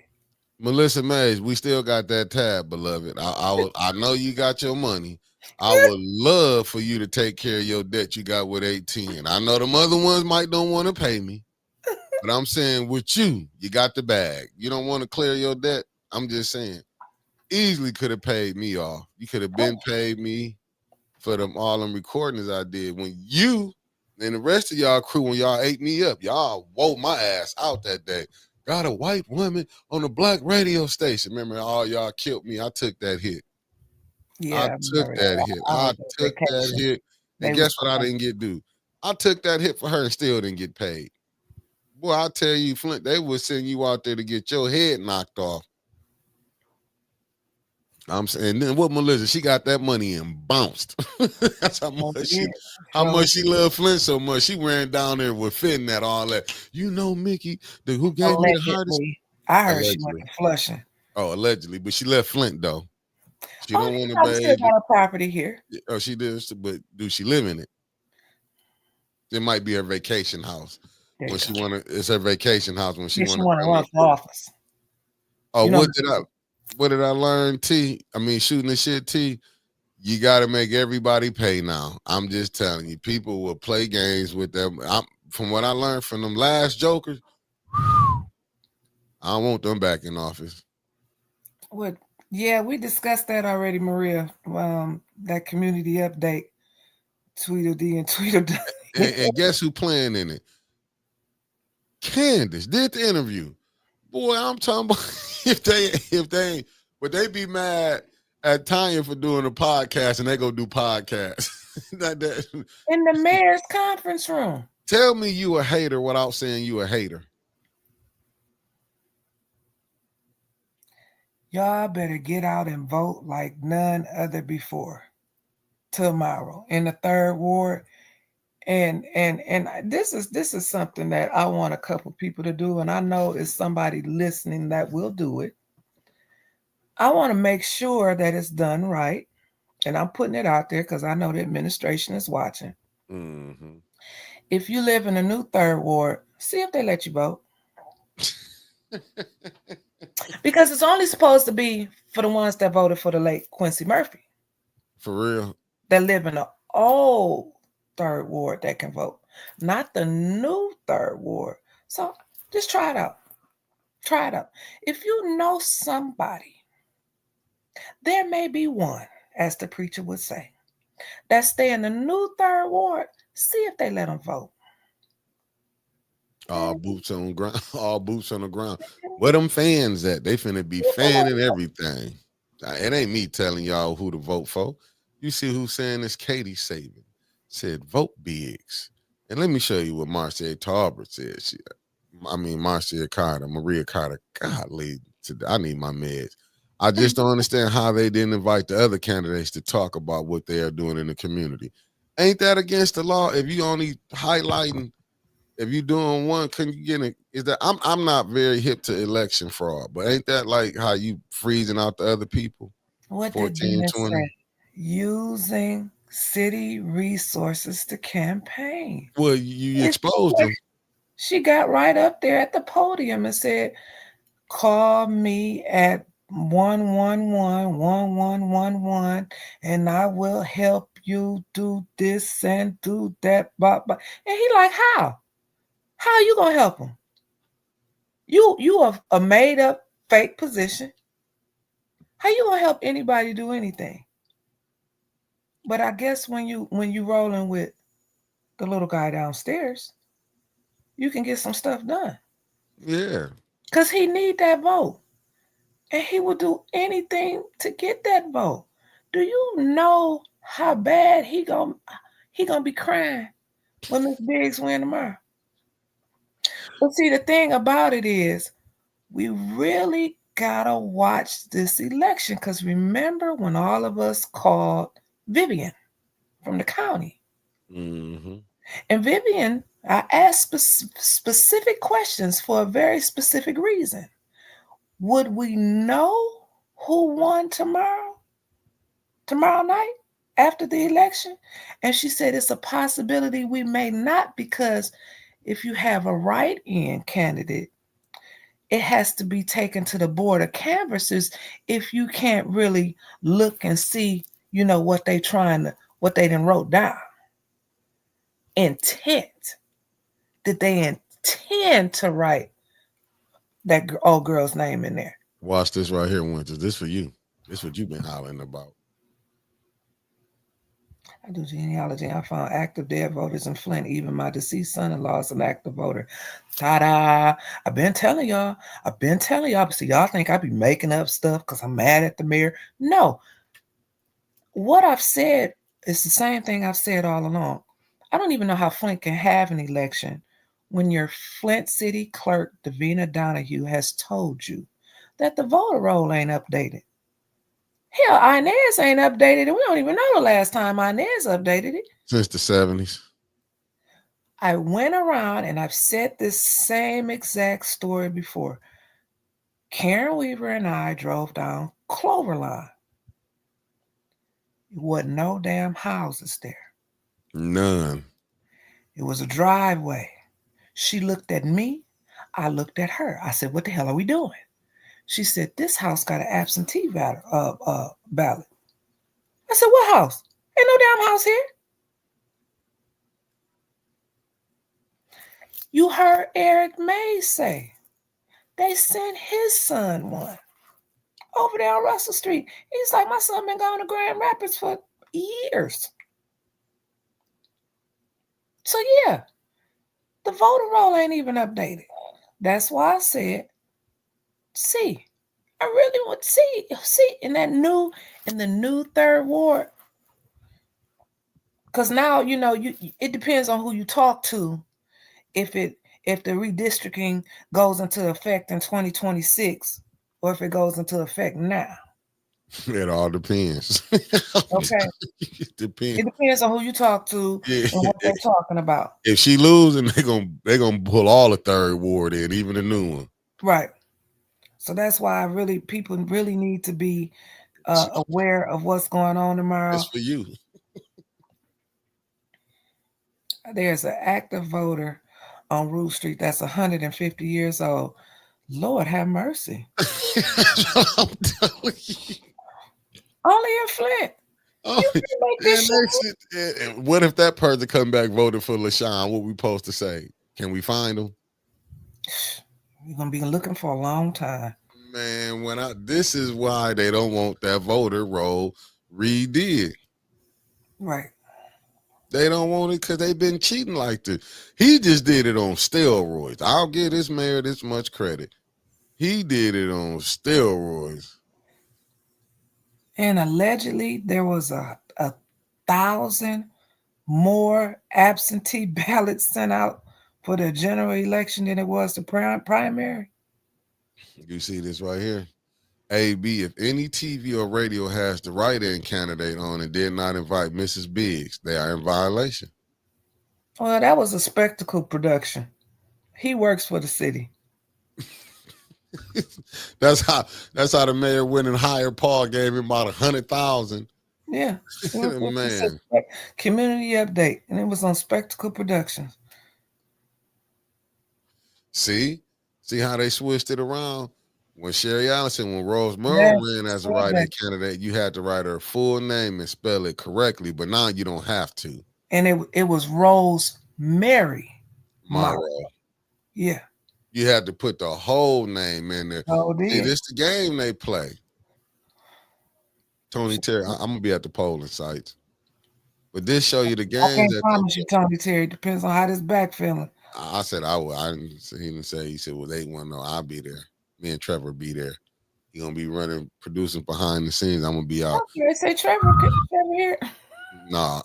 Melissa Mays, we still got that tab, beloved. I know you got your money. I would love for you to take care of your debt you got with 18. I know them other ones might don't want to pay me, but I'm saying with you got the bag. You don't want to clear your debt. I'm just saying, easily could have paid me off. You could have been paid me for all them recordings I did when you and the rest of y'all crew, when y'all ate me up, y'all wore my ass out that day. Got a white woman on a black radio station. Remember, all y'all killed me. I took that hit. Yeah, I took that hit. I took that hit. And guess what I didn't get do? I took that hit for her and still didn't get paid. Boy, I tell you, Flint, they would send you out there to get your head knocked off. I'm saying, then what Melissa? She got that money and bounced. That's how much she loved Flint so much. She ran down there with Finn that all that. You know, Mickey, who gave me the hardest. I heard she went to Flushing. Oh, allegedly, but she left Flint though. She don't want to still got a property here. Oh, she does, but do she live in it? It might be her vacation house. When she it's her vacation house when she want to run for office. Oh, what did I learn, T? I mean, shooting the shit, T. You got to make everybody pay now. I'm just telling you, people will play games with them. From what I learned from them last jokers, I don't want them back in office. What? Yeah, we discussed that already, Maria. That community update, Tweedledee and Tweedledee. and guess who playing in it? Candace did the interview. Boy, I'm talking about if they would they be mad at Tanya for doing a podcast and they go do podcasts. In the mayor's conference room. Tell me you a hater without saying you a hater. Y'all better get out and vote like none other before tomorrow in the 3rd ward. And this is something that I want a couple people to do, and I know it's somebody listening that will do it. I want to make sure that it's done right, and I'm putting it out there because I know the administration is watching. Mm-hmm. If you live in a new 3rd ward, see if they let you vote. Because it's only supposed to be for the ones that voted for the late Quincy Murphy. For real? That live in the old 3rd ward that can vote, not the new 3rd ward. So just try it out. Try it out. If you know somebody, there may be one, as the preacher would say, that stay in the new 3rd ward. See if they let them vote. All boots on ground. All boots on the ground. Where them fans at? They finna be fanning everything. It ain't me telling y'all who to vote for. You see who's saying this? Katie Saban said, vote Biggs. And let me show you what Marcia Talbert said. Marcia Carter, Maria Carter. Golly, I need my meds. I just don't understand how they didn't invite the other candidates to talk about what they are doing in the community. Ain't that against the law? If you only highlighting, if you doing one, can you get it? Is that I'm not very hip to election fraud, but ain't that like how you freezing out the other people? What 14, 20? Using city resources to campaign. Well, you exposed them. She got right up there at the podium and said, call me at 111-1111 and I will help you do this and do that. And he like, how? How are you gonna help him? You are a made up fake position. How you gonna help anybody do anything? But I guess when you rolling with the little guy downstairs, you can get some stuff done. Yeah. because he need that vote. And he will do anything to get that vote. Do you know how bad he gonna be crying when Miss Biggs win tomorrow? But see, the thing about it is, we really gotta watch this election because remember when all of us called Vivian from the county, Mm-hmm. and Vivian, I asked specific questions for a very specific reason. Would we know who won tomorrow night after the election? And she said it's a possibility we may not, because if you have a write-in candidate, it has to be taken to the board of canvassers if you can't really look and see, what they done wrote down. Intent. Did they intend to write that old girl's name in there? Watch this right here, Winters. This for you. This what you've been hollering about. I do genealogy. I found active dead voters in Flint. Even my deceased son-in-law is an active voter. Ta-da! I've been telling y'all. But see, y'all think I be making up stuff because I'm mad at the mayor. No. What I've said is the same thing I've said all along. I don't even know how Flint can have an election when your Flint city clerk, Davina Donahue, has told you that the voter roll ain't updated. Hell, Inez ain't updated it. We don't even know the last time Inez updated it. Since the 70s. I went around and I've said this same exact story before. Karen Weaver and I drove down Cloverline. There wasn't no damn houses there. None. It was a driveway. She looked at me. I looked at her. I said, what the hell are we doing? She said, this house got an absentee ballot. I said, what house? Ain't no damn house here. You heard Eric Mays say they sent his son one over there on Russell Street. He's like, my son been going to Grand Rapids for years. So yeah, the voter roll ain't even updated. That's why I said, see, I really want to see in the new third ward. Because now, it depends on who you talk to. If the redistricting goes into effect in 2026 or if it goes into effect now. It all depends. Okay. It depends. It depends on who you talk to and what they're talking about. If she loses, they're gonna pull all the third ward in, even the new one. Right. So that's why people really need to be aware of what's going on tomorrow. It's for you. There's an active voter on Root Street that's 150 years old. Lord have mercy. That's what I'm telling you. Only in Flint. Oh, You can make this shit. What if that person come back voted for LaShawn? What we supposed to say? Can we find him? You're gonna be looking for a long time. Man, this is why they don't want that voter roll redid. Right. They don't want it because they've been cheating like this. He just did it on steroids. I'll give this mayor this much credit. He did it on steroids. And allegedly there was a 1,000 more absentee ballots sent out for the general election than it was the primary. You see this right here? AB, if any TV or radio has the write-in candidate on and did not invite Mrs. Biggs, they are in violation. Well, that was a spectacle production. He works for the city. That's how the mayor went and hired Paul, gave him about 100,000. Yeah. Man. Community update. And it was on Spectacle Productions. See how they switched it around? When Sherry Allison, when Rose Murrow ran as a write-in candidate, you had to write her full name and spell it correctly, but now you don't have to. And it was Rose Mary Morrow. Yeah. You had to put the whole name in there. Oh, See, this the game they play. Tony Terry, I'm gonna be at the polling sites, but this show you the games. I can't promise you, Tony Terry. Depends on how this back feeling. I said I would. I didn't. He didn't say. He said, "Well, they want to know. I'll be there. Me and Trevor be there. He gonna be running, producing behind the scenes. I'm gonna be out." Okay, say Trevor here. Nah.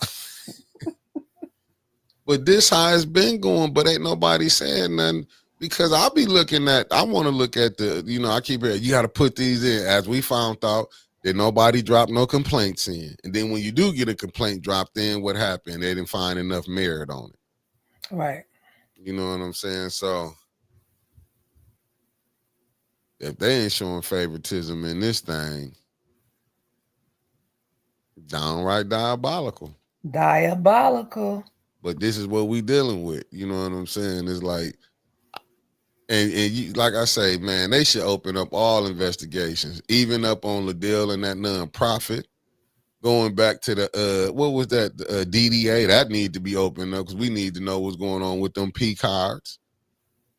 But this how it's been going, but ain't nobody saying nothing because I'll be looking at. I want to look at the. I keep hearing you got to put these in. As we found out that nobody dropped no complaints in, and then when you do get a complaint dropped in, what happened? They didn't find enough merit on it. Right. You know what I'm saying? So if they ain't showing favoritism in this thing, downright diabolical. Diabolical. But this is what we dealing with. You know what I'm saying? It's like, and you, like I say, man, they should open up all investigations, even up on Liddell and that nonprofit. Going back to the what was that DDA? That need to be opened up because we need to know what's going on with them P cards.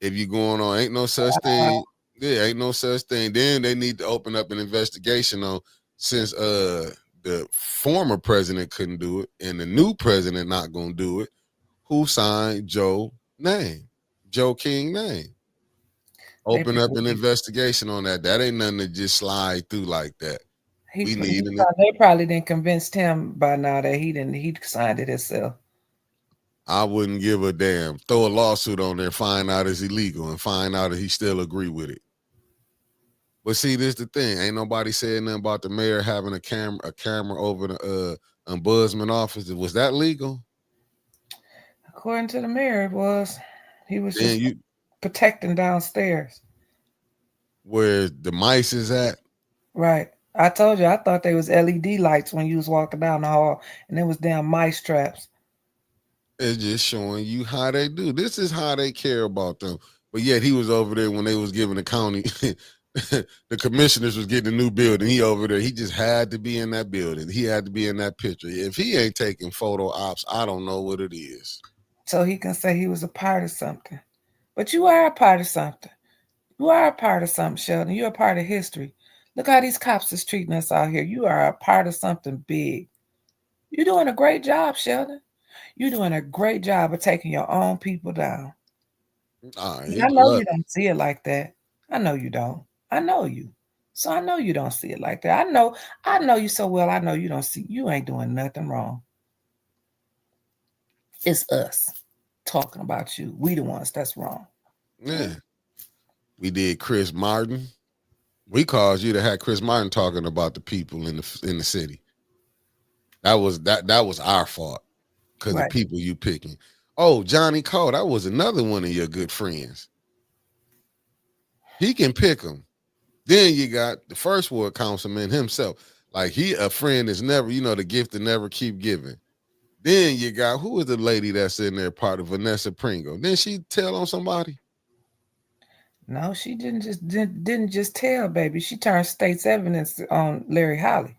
If you going on, ain't no such thing. Yeah, ain't no such thing. Then they need to open up an investigation on since the former president couldn't do it and the new president not gonna do it. Who signed Joe King name? Open up an investigation on that. That ain't nothing to just slide through like that. They probably didn't convince him by now that he signed it himself. I wouldn't give a damn. Throw a lawsuit on there, find out it's illegal, and find out that he still agree with it. But see, this the thing. Ain't nobody saying nothing about the mayor having a camera over the ombudsman office. Was that legal? According to the mayor, it was. He was just protecting downstairs. Where the mice is at? Right. I told you, I thought they was LED lights when you was walking down the hall, and it was damn mice traps. It's just showing you how they do. This is how they care about them. But yet he was over there when they was giving the county, the commissioners was getting a new building. He over there. He just had to be in that building. He had to be in that picture. If he ain't taking photo ops, I don't know what it is. So he can say he was a part of something. But you are a part of something. You are a part of something, Sheldon. You're a part of history. Look how these cops is treating us out here. You are a part of something big. You're doing a great job, Sheldon. You're doing a great job of taking your own people down. I know you don't see it like that. I know you don't. I know you. So I know you don't see it like that. I know you so well. I know you don't see. You ain't doing nothing wrong. It's us talking about you. We the ones that's wrong. Yeah. We did Chris Martin. We caused you to have Chris Martin talking about the people in the city. That was our fault because the people you picking. Oh, Johnny Cole, that was another one of your good friends. He can pick them. Then you got the first ward councilman himself. Like a friend is never, the gift to never keep giving. Then you got who is the lady that's in there, part of Vanessa Pringle? Didn't she tell on somebody? No, she didn't just tell, baby. She turned state's evidence on Larry Holly.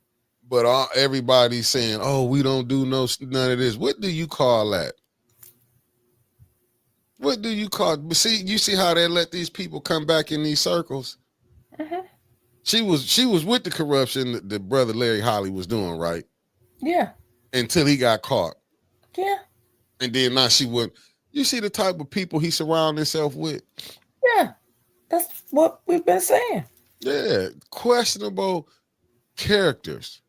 But everybody's saying, "Oh, we don't do none of this." What do you call that? What do you call? See, you see how they let these people come back in these circles. Mm-hmm. She was with the corruption that brother Larry Holly was doing, right? Yeah. Until he got caught. Yeah. And then now she wouldn't. You see the type of people he surrounded himself with. Yeah. That's what we've been saying. Yeah, questionable characters.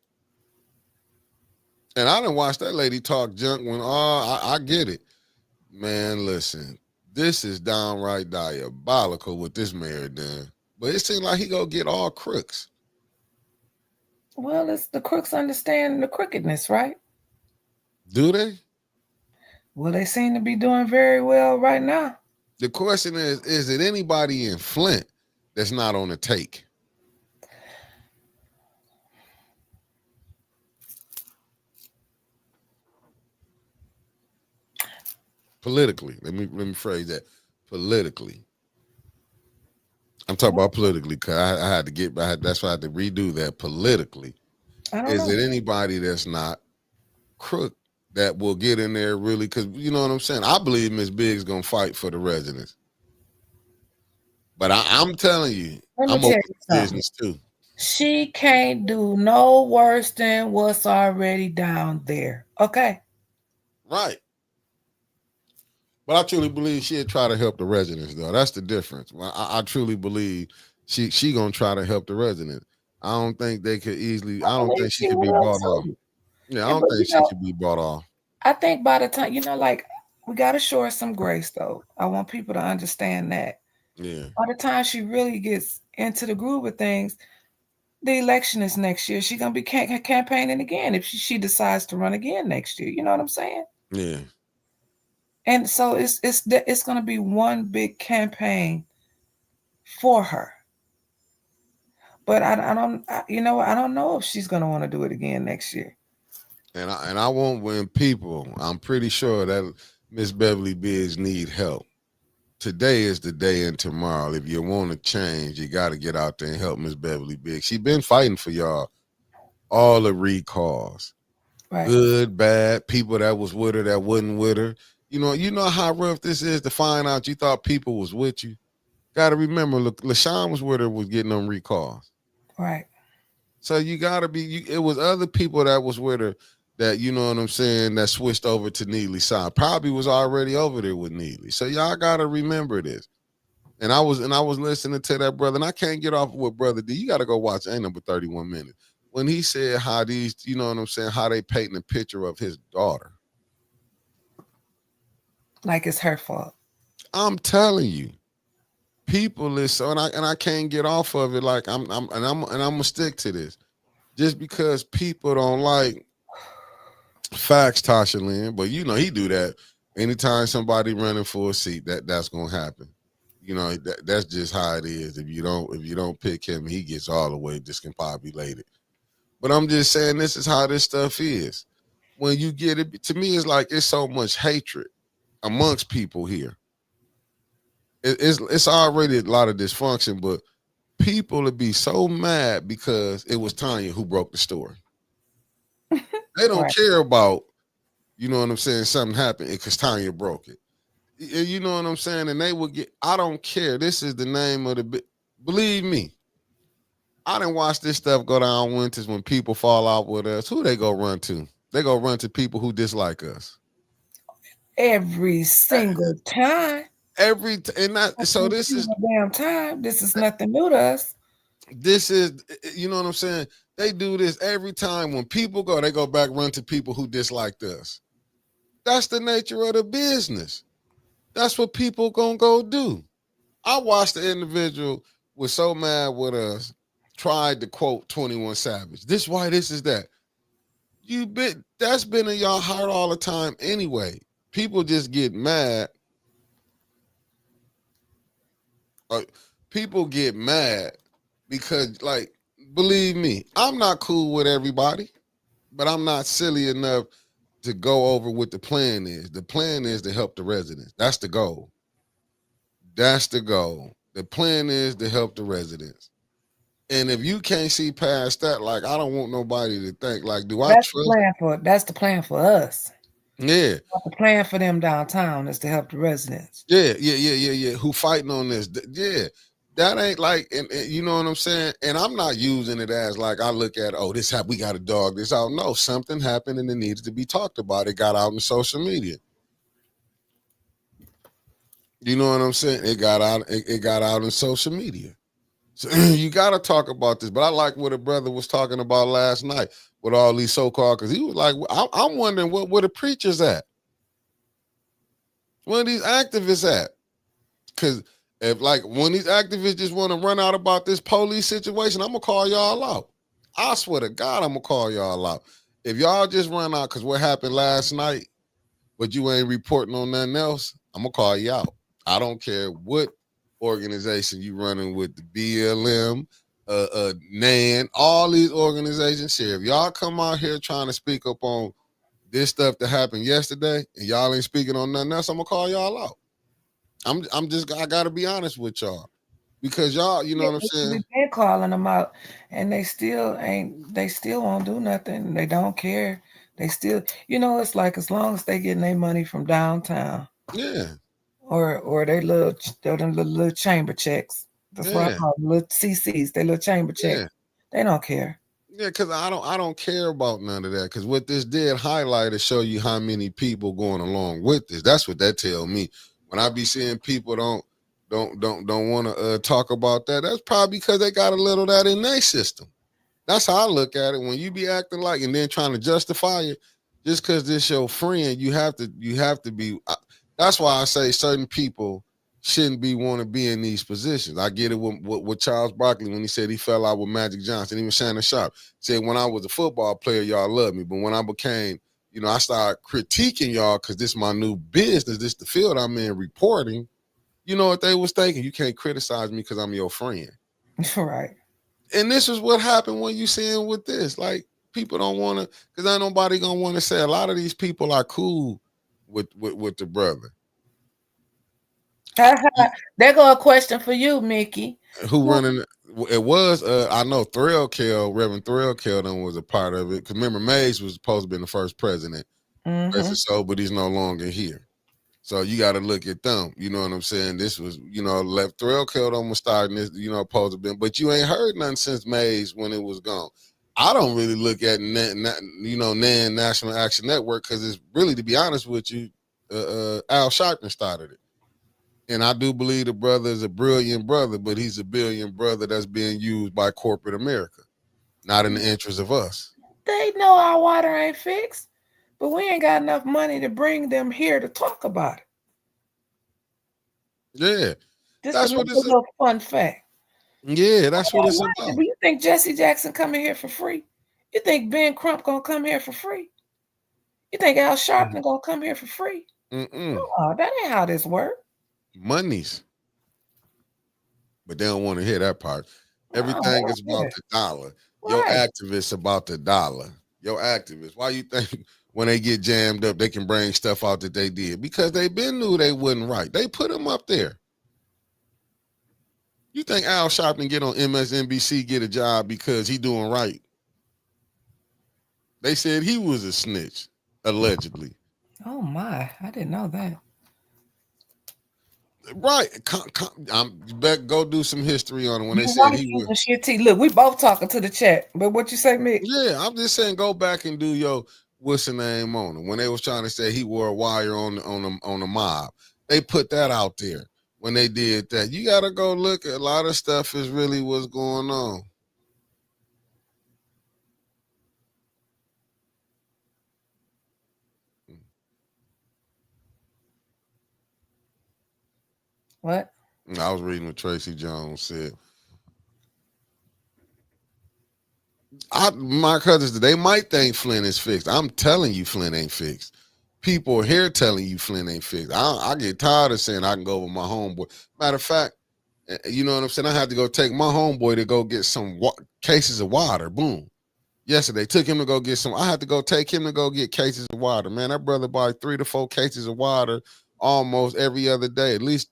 And I didn't watch that lady talk junk when, I get it. Man, listen, this is downright diabolical what this mayor done. But it seems like he gonna get all crooks. Well, it's the crooks understand the crookedness, right? Do they? Well, they seem to be doing very well right now. The question is it anybody in Flint that's not on the take? Politically, let me phrase that. Politically, I'm talking about politically because I had to get. That's why I had to redo that. Politically, is it anybody that's not crook that will get in there really? Because you know what I'm saying. I believe Miss Biggs gonna fight for the residents, but I'm telling you, I'm open to business too. She can't do no worse than what's already down there. Okay. Right. But I truly believe she'd try to help the residents, though. That's the difference. Well, I truly believe she gonna try to help the residents. I don't think they could easily. I I don't believe think she she could be will bought off. too. Yeah, I And don't but think she could be bought off. I think by the time like we gotta show her some grace though. I want people to understand that. Yeah, By the time she really gets into the groove of things, the election is next year. She's gonna be campaigning again if she decides to run again next year. You know what I'm saying? yeah. And so it's gonna be one big campaign for her. But I don't, I don't know if she's gonna want to do it again next year. And I won't win people. I'm pretty sure that Miss Beverly Biggs need help. Today is the day and tomorrow. If you want to change, you got to get out there and help Miss Beverly Biggs. She been fighting for y'all all the recalls. Right. Good, bad, people that was with her that wasn't with her. You know how rough this is to find out you thought people was with you. Got to remember, look, LaShawn was with her, was getting them recalls. Right. So you got to be. It was other people that was with her that, you know what I'm saying, that switched over to Neely's side. Probably was already over there with Neely. So y'all got to remember this. And I was listening to that brother, and I can't get off of what brother did. You got to go watch A Number 31 Minutes. When he said how these, you know what I'm saying, how they painting a picture of his daughter. Like it's her fault. I'm telling you, people is so, and I can't get off of it. Like I'm gonna stick to this, just because people don't like facts, Tasha Lynn. But you know he do that anytime somebody running for a seat. That's gonna happen. You know that's just how it is. If you don't pick him, he gets all the way discombobulated. But I'm just saying this is how this stuff is. When you get it, to me, it's like it's so much hatred amongst people here. It's already a lot of dysfunction, but people would be so mad because it was Tanya who broke the story. They don't Right. care about, you know what I'm saying, something happened because Tanya broke it. You know what I'm saying? And they would get, I don't care. This is the name of the, believe me, I didn't watch this stuff go down winters when people fall out with us. Who they go run to? They go run to people who dislike us. Every single time. So this is damn time. This is nothing new to us. you know what I'm saying? They do this every time when people go, they go back run to people who disliked us. That's the nature of the business. That's what people gonna go do. I watched the individual was so mad with us, tried to quote 21 Savage. This why this is that. That's been in y'all heart all the time anyway. People just get mad. People get mad because, like, believe me, I'm not cool with everybody, but I'm not silly enough to go over what the plan is. The plan is to help the residents. That's the goal. That's the goal. The plan is to help the residents. And if you can't see past that, like, I don't want nobody to think, like, That's the plan for us. Yeah. The plan for them downtown is to help the residents. Yeah. Who fighting on this? Yeah. That ain't like, and you know what I'm saying? And I'm not using it as like, I look at, oh, we got to dog this out. No, something happened and it needed to be talked about. It got out in social media. You know what I'm saying? It got out in social media. So you got to talk about this. But I like what a brother was talking about last night with all these so-called, because he was like, I'm wondering where the preachers at? Where these activists at? Because if, like, when these activists just want to run out about this police situation, I'm going to call y'all out. I swear to God, I'm going to call y'all out. If y'all just run out because what happened last night, but you ain't reporting on nothing else, I'm going to call you out. I don't care what organization you running with, the BLM, NAN, all these organizations here. If y'all come out here trying to speak up on this stuff that happened yesterday and y'all ain't speaking on nothing else, I'm going to call y'all out. I gotta be honest with y'all, because y'all, you know what I'm saying? They're calling them out, and they still won't do nothing. They don't care. They still, it's like as long as they getting their money from downtown, Yeah, or they little chamber checks. That's what I call them, little CCs. They little chamber checks. Yeah. They don't care. Yeah, because I don't care about none of that. Because what this did highlight is show you how many people going along with this. That's what that tell me. When I be seeing people don't want to talk about that, that's probably because they got a little of that in their system. That's how I look at it. When you be acting like and then trying to justify it, just because this your friend, you have to be. That's why I say certain people shouldn't be want to be in these positions. I get it with Charles Barkley when he said he fell out with Magic Johnson, even Shannon Sharp said when I was a football player, y'all loved me, but when I became, I started critiquing y'all because this is my new business, this the field I'm in reporting. You know what they was thinking? You can't criticize me because I'm your friend. Right. And this is what happened when you seeing with this. Like people don't want to, because ain't nobody gonna want to say a lot of these people are cool with the brother. There go a question for you, Mickey. Who running? It was I know Reverend Thrill Keldon was a part of it. Because remember, Mays was supposed to be the first president, so but he's no longer here. So you got to look at them. You know what I'm saying? This was, left Thrill Keldon was starting this, supposed to be, but you ain't heard nothing since Mays when it was gone. I don't really look at NAN National Action Network because it's really, to be honest with you, Al Sharpton started it. And I do believe the brother is a brilliant brother, but he's a billion brother that's being used by corporate America, not in the interest of us. They know our water ain't fixed, but we ain't got enough money to bring them here to talk about it. Yeah. Just That's a what it's little fun fact. Yeah, that's what it's about. Do you think Jesse Jackson coming here for free? You think Ben Crump gonna come here for free? You think Al Sharpton gonna come here for free? No, that ain't how this works. Monies. But they don't want to hear that part. Everything is about the dollar. Your activists about the dollar. Your activists. Why you think when they get jammed up, they can bring stuff out that they did? Because they been knew they wasn't right. They put them up there. You think Al Sharpton get on MSNBC, get a job because he doing right? They said he was a snitch, allegedly. Oh my, I didn't know that. Right. You better go do some history on it when they said he was. Look, we both talking to the chat, but what you say, Mick? Yeah, I'm just saying go back and do your what's the name on it. When they was trying to say he wore a wire on the mob, they put that out there when they did that. You got to go look at a lot of stuff is really what's going on. What? I was reading what Tracy Jones said. My cousins, they might think Flint is fixed. I'm telling you, Flint ain't fixed. People here telling you Flint ain't fixed. I get tired of saying I can go with my homeboy. Matter of fact, you know what I'm saying? I had to go take my homeboy to go get some cases of water. Boom. Yesterday, took him to go get some. I had to go take him to go get cases of water. Man, that brother buy 3 to 4 cases of water almost every other day, at least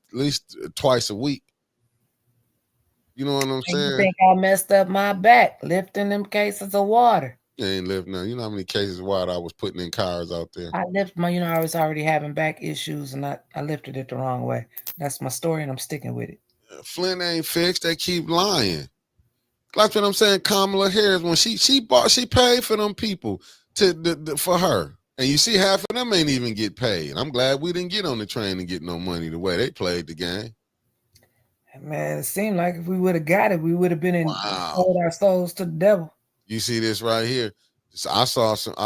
twice a week. You know what I'm saying? You think I messed up my back lifting them cases of water? You ain't lifting none. You know how many cases of water I was putting in cars out there? I lifted I was already having back issues and I lifted it the wrong way. That's my story and I'm sticking with it. Flint ain't fixed. They keep lying. That's what I'm saying. Kamala Harris, when she paid for them people for her. And you see half of them ain't even get paid. I'm glad we didn't get on the train and get no money the way they played the game. Man, it seemed like if we would have got it, we would have been sold our souls to the devil. You see this right here? So I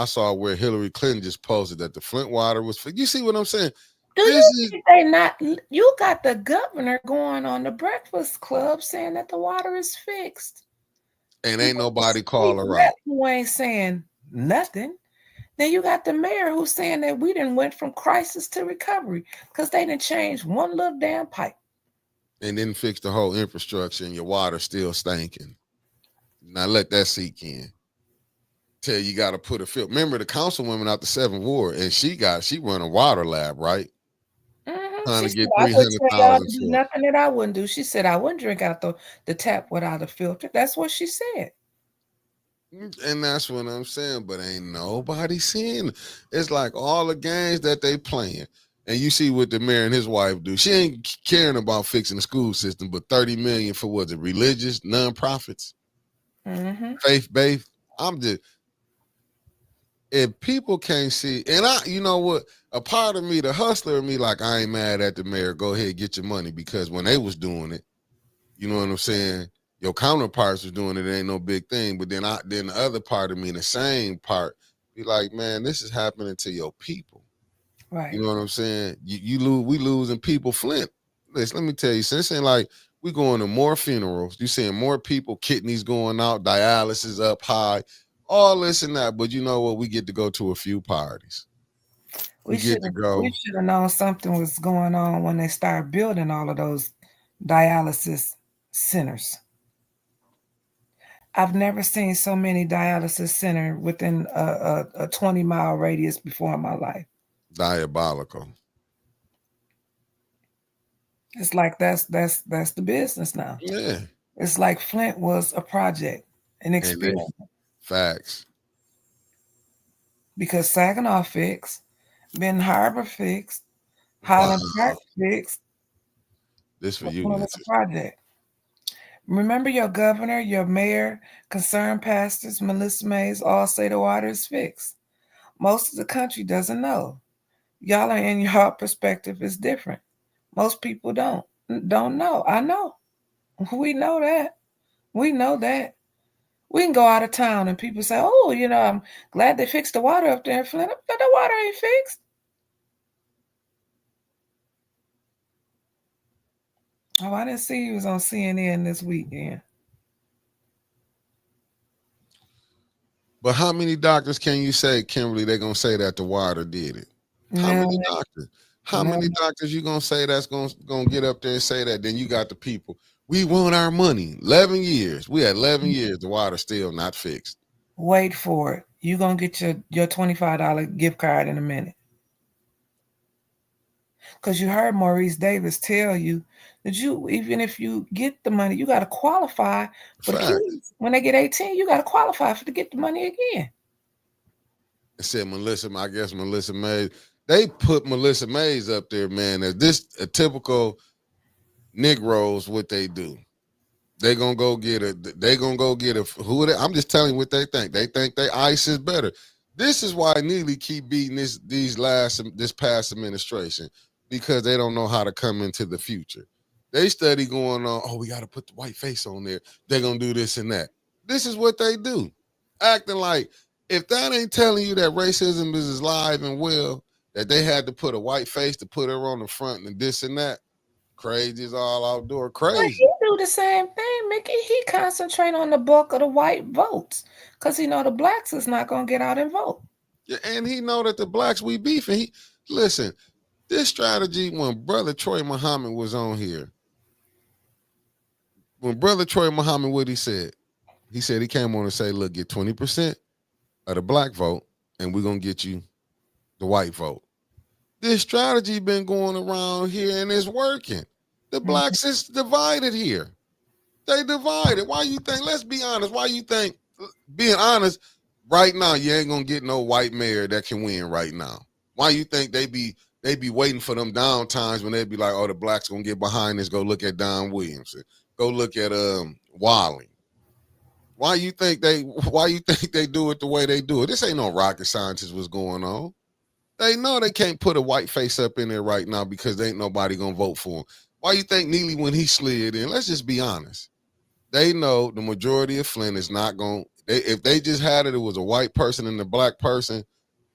saw where Hillary Clinton just posted that the Flint water was fixed. You see what I'm saying? You got the governor going on the Breakfast Club saying that the water is fixed. And ain't nobody call her out. Who ain't saying nothing. Then you got the mayor who's saying that we done went from crisis to recovery because they didn't change one little damn pipe. And didn't fix the whole infrastructure and your water still stinking. Now let that sink in. Tell you got to put a filter. Remember the councilwoman out the 7th Ward, and she run a water lab, right? Trying to get 300,000. Nothing that I wouldn't do. She said I wouldn't drink out the tap without a filter. That's what she said. And that's what I'm saying. But ain't nobody seeing it. It's like all the games that they playing. And you see what the mayor and his wife do. She ain't caring about fixing the school system, but $30 million for religious nonprofits, faith-based. I'm just, if people can't see, and you know what, a part of me, the hustler of me, like, I ain't mad at the mayor. Go ahead, get your money, because when they was doing it, you know what I'm saying, your counterparts was doing it. It ain't no big thing. But then the other part of me, the same part, be like, man, this is happening to your people. Right. You know what I'm saying? You lose, we losing people. Flint, listen, let me tell you, since ain't like we going to more funerals, you seeing more people, kidneys going out, dialysis up high, all this and that. But you know what? We get to go to a few parties. We get to go. We should have known something was going on when they started building all of those dialysis centers. I've never seen so many dialysis centers within a 20-mile radius before in my life. Diabolical. It's like that's the business now. Yeah. It's like Flint was a project, an experiment. Facts. Because Saginaw fixed, Ben Harbor fixed, Highland Park fixed. This for you, It's a project. Remember, your governor, your mayor, concerned pastors, Melissa Mays all say the water is fixed. Most of the country doesn't know. Y'all are in your perspective is different. Most people don't know. I know. We know that. We know that. We can go out of town and people say, oh, you know, I'm glad they fixed the water up there in Flint. But the water ain't fixed. Oh, I didn't see you was on CNN this weekend. But how many doctors can you say, Kimberly, they're going to say that the water did it? How many doctors? How many doctors you going to say that's going to get up there and say that? Then you got the people. We want our money. 11 years. We had 11 years. The water still not fixed. Wait for it. You're going to get your $25 gift card in a minute. Because you heard Maurice Davis tell you that even if you get the money, you got to qualify for the kids. When they get 18, you got to qualify to get the money again. It said I guess Melissa Mays. They put Melissa Mays up there, man, as a typical Negroes, what they do. They gonna go get who are they? I'm just telling you what they think. They think they ICE is better. This is why Neely keep beating this past administration, because they don't know how to come into the future. They study going on, oh, we got to put the white face on there. They're going to do this and that. This is what they do. Acting like, if that ain't telling you that racism is alive and well, that they had to put a white face to put her on the front and this and that, crazy is all outdoor crazy. Well, he do the same thing, Mickey. He concentrate on the bulk of the white votes because he know the blacks is not going to get out and vote. Yeah, and he know that the blacks we beefing. Listen, this strategy, when Brother Troy Muhammad was on here, what he said? He said he came on and say, look, get 20% of the black vote, and we're going to get you the white vote. This strategy been going around here, and it's working. The blacks is divided here. They divided. Why you think, let's be honest, being honest, right now, you ain't going to get no white mayor that can win right now. Why you think they be waiting for them down times when they be like, oh, the blacks going to get behind this, go look at Don Williamson. Go look at Walling. Why you think they do it the way they do it? This ain't no rocket scientist what's going on. They know they can't put a white face up in there right now because there ain't nobody gonna vote for him. Why you think Neely, when he slid in, let's just be honest, they know the majority of Flint is not going, if they just had it was a white person and a black person,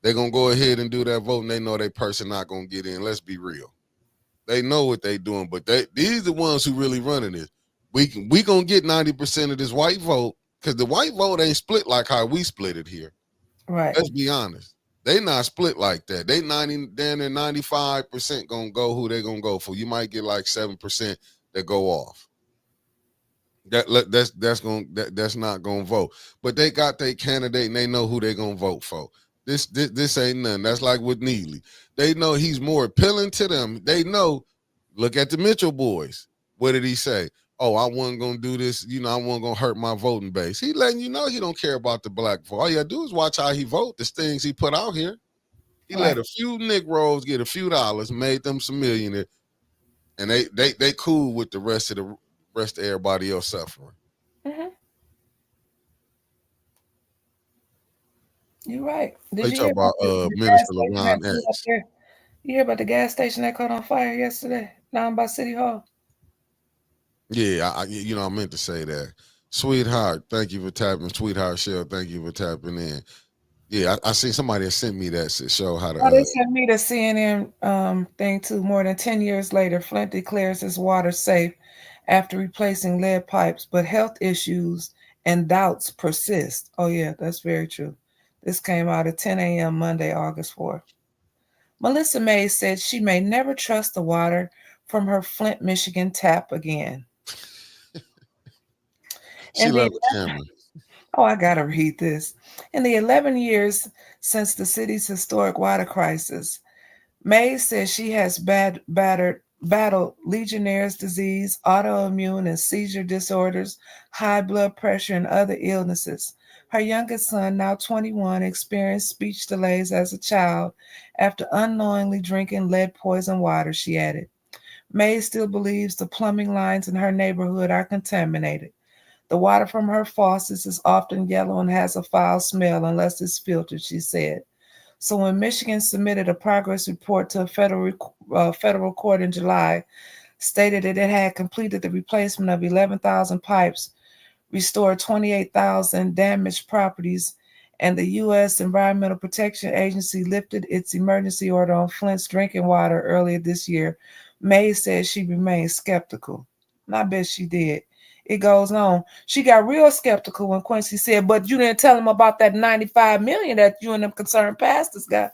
they're gonna go ahead and do that vote, and they know that person not gonna get in. Let's be real. They know what they doing, but these are the ones who really running this. We gonna get 90% of this white vote, because the white vote ain't split like how we split it here. Right. Let's be honest. They not split like that. They 95% gonna go who they gonna go for. You might get like 7% that go off. That's not gonna vote. But they got their candidate and they know who they gonna vote for. This ain't nothing. That's like with Neely. They know he's more appealing to them. They know. Look at the Mitchell boys. What did he say? Oh, I wasn't gonna do this. I wasn't gonna hurt my voting base. He letting you know he don't care about the black vote. All you gotta do is watch how he vote. The things he put out here. He let a few Negroes get a few dollars, made them some millionaires, and they cool with the rest of everybody else suffering. Mm-hmm. You're right. Oh, Did you you talk hear about about the gas Minister station LaRon that blew up X. there? You hear about the gas station that caught on fire yesterday down by City Hall? Yeah, I meant to say that. Sweetheart, thank you for tapping. Sweetheart Shell, thank you for tapping in. Yeah, I seen somebody that sent me that to show how to. Oh, they sent me the CNN thing too. More than 10 years later, Flint declares its water safe after replacing lead pipes, but health issues and doubts persist. Oh, yeah, that's very true. This came out at 10 a.m. Monday, August 4th. Melissa May said she may never trust the water from her Flint, Michigan tap again. She And the left the camera. Oh, I gotta read this. In the 11 years since the city's historic water crisis, May says she has battled Legionnaire's disease, autoimmune and seizure disorders, high blood pressure, and other illnesses. Her youngest son, now 21, experienced speech delays as a child after unknowingly drinking lead poison water, she added. May still believes the plumbing lines in her neighborhood are contaminated. The water from her faucets is often yellow and has a foul smell unless it's filtered, she said. So when Michigan submitted a progress report to a federal court in July, stated that it had completed the replacement of 11,000 pipes, restored 28,000 damaged properties, and the U.S. Environmental Protection Agency lifted its emergency order on Flint's drinking water earlier this year, May said she remained skeptical. And I bet she did. It goes on. She got real skeptical when Quincy said, "But you didn't tell him about that 95 million that you and them concerned pastors got."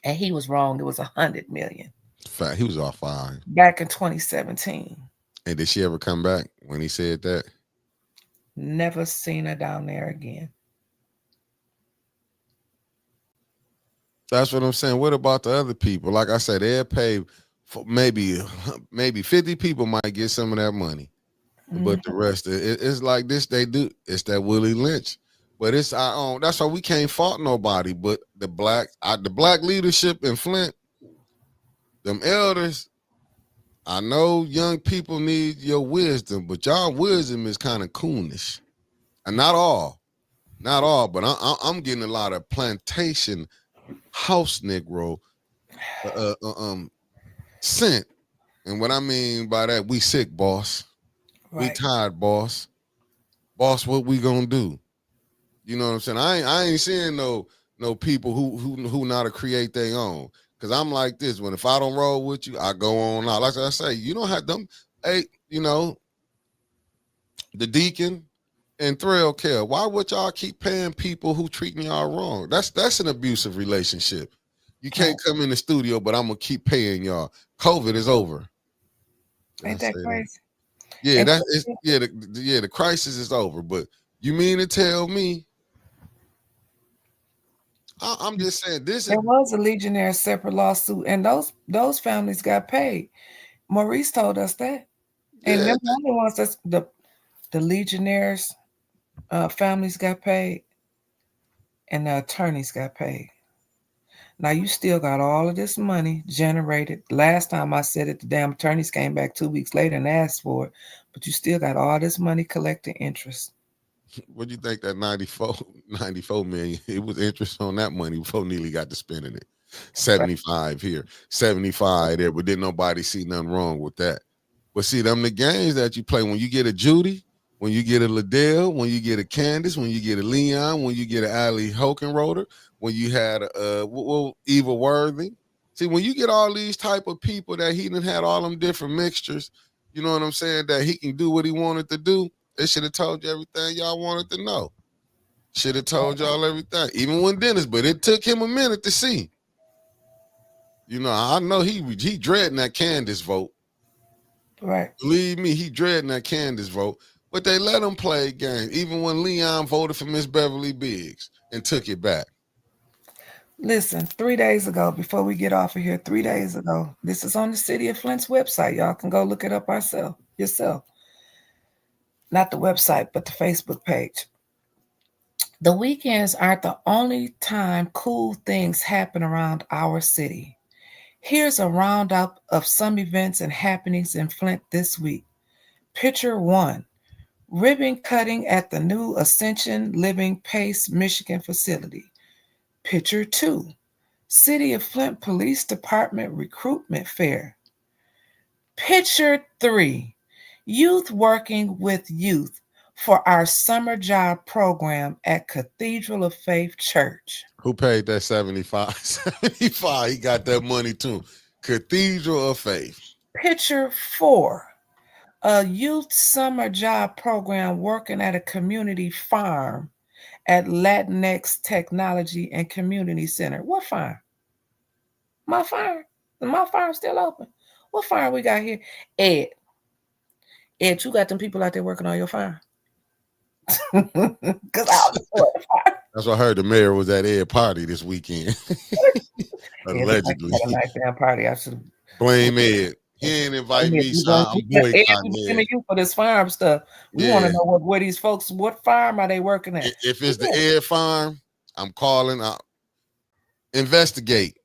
And he was wrong. It was 100 million Fact, he was off fire. back in 2017. And did she ever come back when he said that? Never seen her down there again. That's what I'm saying. What about the other people? Like I said, they'll pay for maybe 50 people might get some of that money. But the rest, it's like this. They do. It's that Willie Lynch. But it's our own. That's why we can't fault nobody. But the black leadership in Flint, them elders. I know young people need your wisdom, but y'all wisdom is kind of coonish, and not all, But I'm getting a lot of plantation house Negro sent, and what I mean by that, we sick, boss. We Right. tired, boss. Boss, what we gonna do? You know what I'm saying? I ain't seeing no people who know how to create their own. Cause I'm like this. When if I don't roll with you, I go on out. Like I say, you don't have them. Hey, the deacon and Thrill Care. Why would y'all keep paying people who treating y'all wrong? That's an abusive relationship. You can't come in the studio, but I'm gonna keep paying y'all. COVID is over. Ain't that crazy? Yeah, And that is the crisis is over. But you mean to tell me? I'm just saying this is there was a Legionnaire separate lawsuit, and those families got paid. Maurice told us that. And yeah. them the only ones that's the Legionnaires families got paid and the attorneys got paid. Now you still got all of this money generated. Last time I said it, the damn attorneys came back 2 weeks later and asked for it, but you still got all this money collecting interest. What do you think that 94 million? It was interest on that money before Neely got to spending it. 75 here, 75 there, but didn't nobody see nothing wrong with that. But see, them the games that you play when you get a Judy, when you get a Liddell, when you get a Candace, when you get a Leon, when you get an Ali Hokenroder, when you had Eva Worthing. See, when you get all these type of people that he done had all them different mixtures, you know what I'm saying, that he can do what he wanted to do, they should have told you everything y'all wanted to know. Should have told y'all everything, even when Dennis, but it took him a minute to see. You know, I know he dreading that Candace vote. Right. Believe me, he dreading that Candace vote. But they let him play a game, even when Leon voted for Miss Beverly Biggs and took it back. Listen, 3 days ago, before we get off of here, 3 days ago, this is on the City of Flint's website. Y'all can go look it up yourself. Not the website, but the Facebook page. The weekends aren't the only time cool things happen around our city. Here's a roundup of some events and happenings in Flint this week. Picture 1. Ribbon cutting at the new Ascension Living Pace, Michigan facility. Picture 2, City of Flint Police Department recruitment fair. Picture 3, youth working with youth for our summer job program at Cathedral of Faith Church. Who paid that 75? 75. He got that money too. Cathedral of Faith. Picture 4, a youth summer job program working at a community farm at Latinx Technology and Community Center. What farm? My farm. My farm's still open. What farm we got here? Ed, you got them people out there working on your farm? Because that's what I heard. The mayor was at Ed party this weekend. Allegedly. Had a nice damn party. I should blame Ed. He ain't invite me, so I'm boycotting Ed. You for this farm stuff. We want to know where these folks, what farm are they working at? If it's the Ed farm, I'm calling out. Investigate.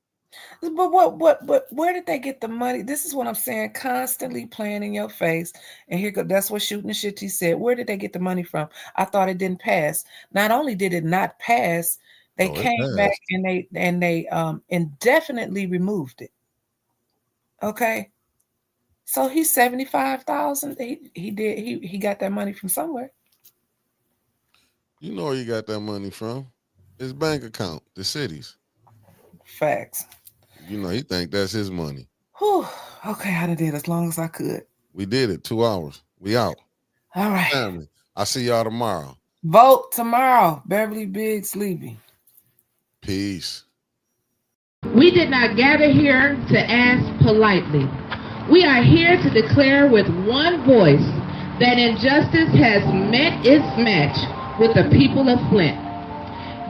But where did they get the money? This is what I'm saying. Constantly playing in your face. And here, that's what Shooting the Shit he said. Where did they get the money from? I thought it didn't pass. Not only did it not pass, they came back and they indefinitely removed it. Okay. So he's 75,000. He got that money from somewhere. You know where you got that money from? His bank account, the city's. Facts. You know, he think that's his money. Whew. Okay, I did as long as I could. We did it. 2 hours. We out. All right. Family. I'll see y'all tomorrow. Vote tomorrow. Beverly Biggs Levy. Peace. We did not gather here to ask politely. We are here to declare with one voice that injustice has met its match with the people of Flint.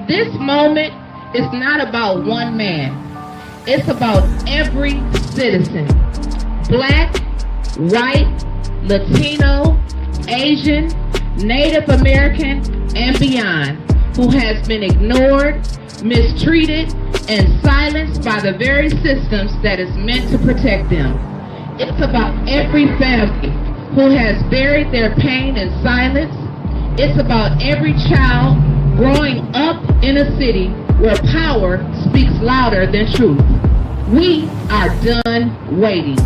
This moment is not about one man. It's about every citizen. Black, white, Latino, Asian, Native American, and beyond, who has been ignored, mistreated, and silenced by the very systems that is meant to protect them. It's about every family who has buried their pain in silence. It's about every child growing up in a city where power speaks louder than truth. We are done waiting.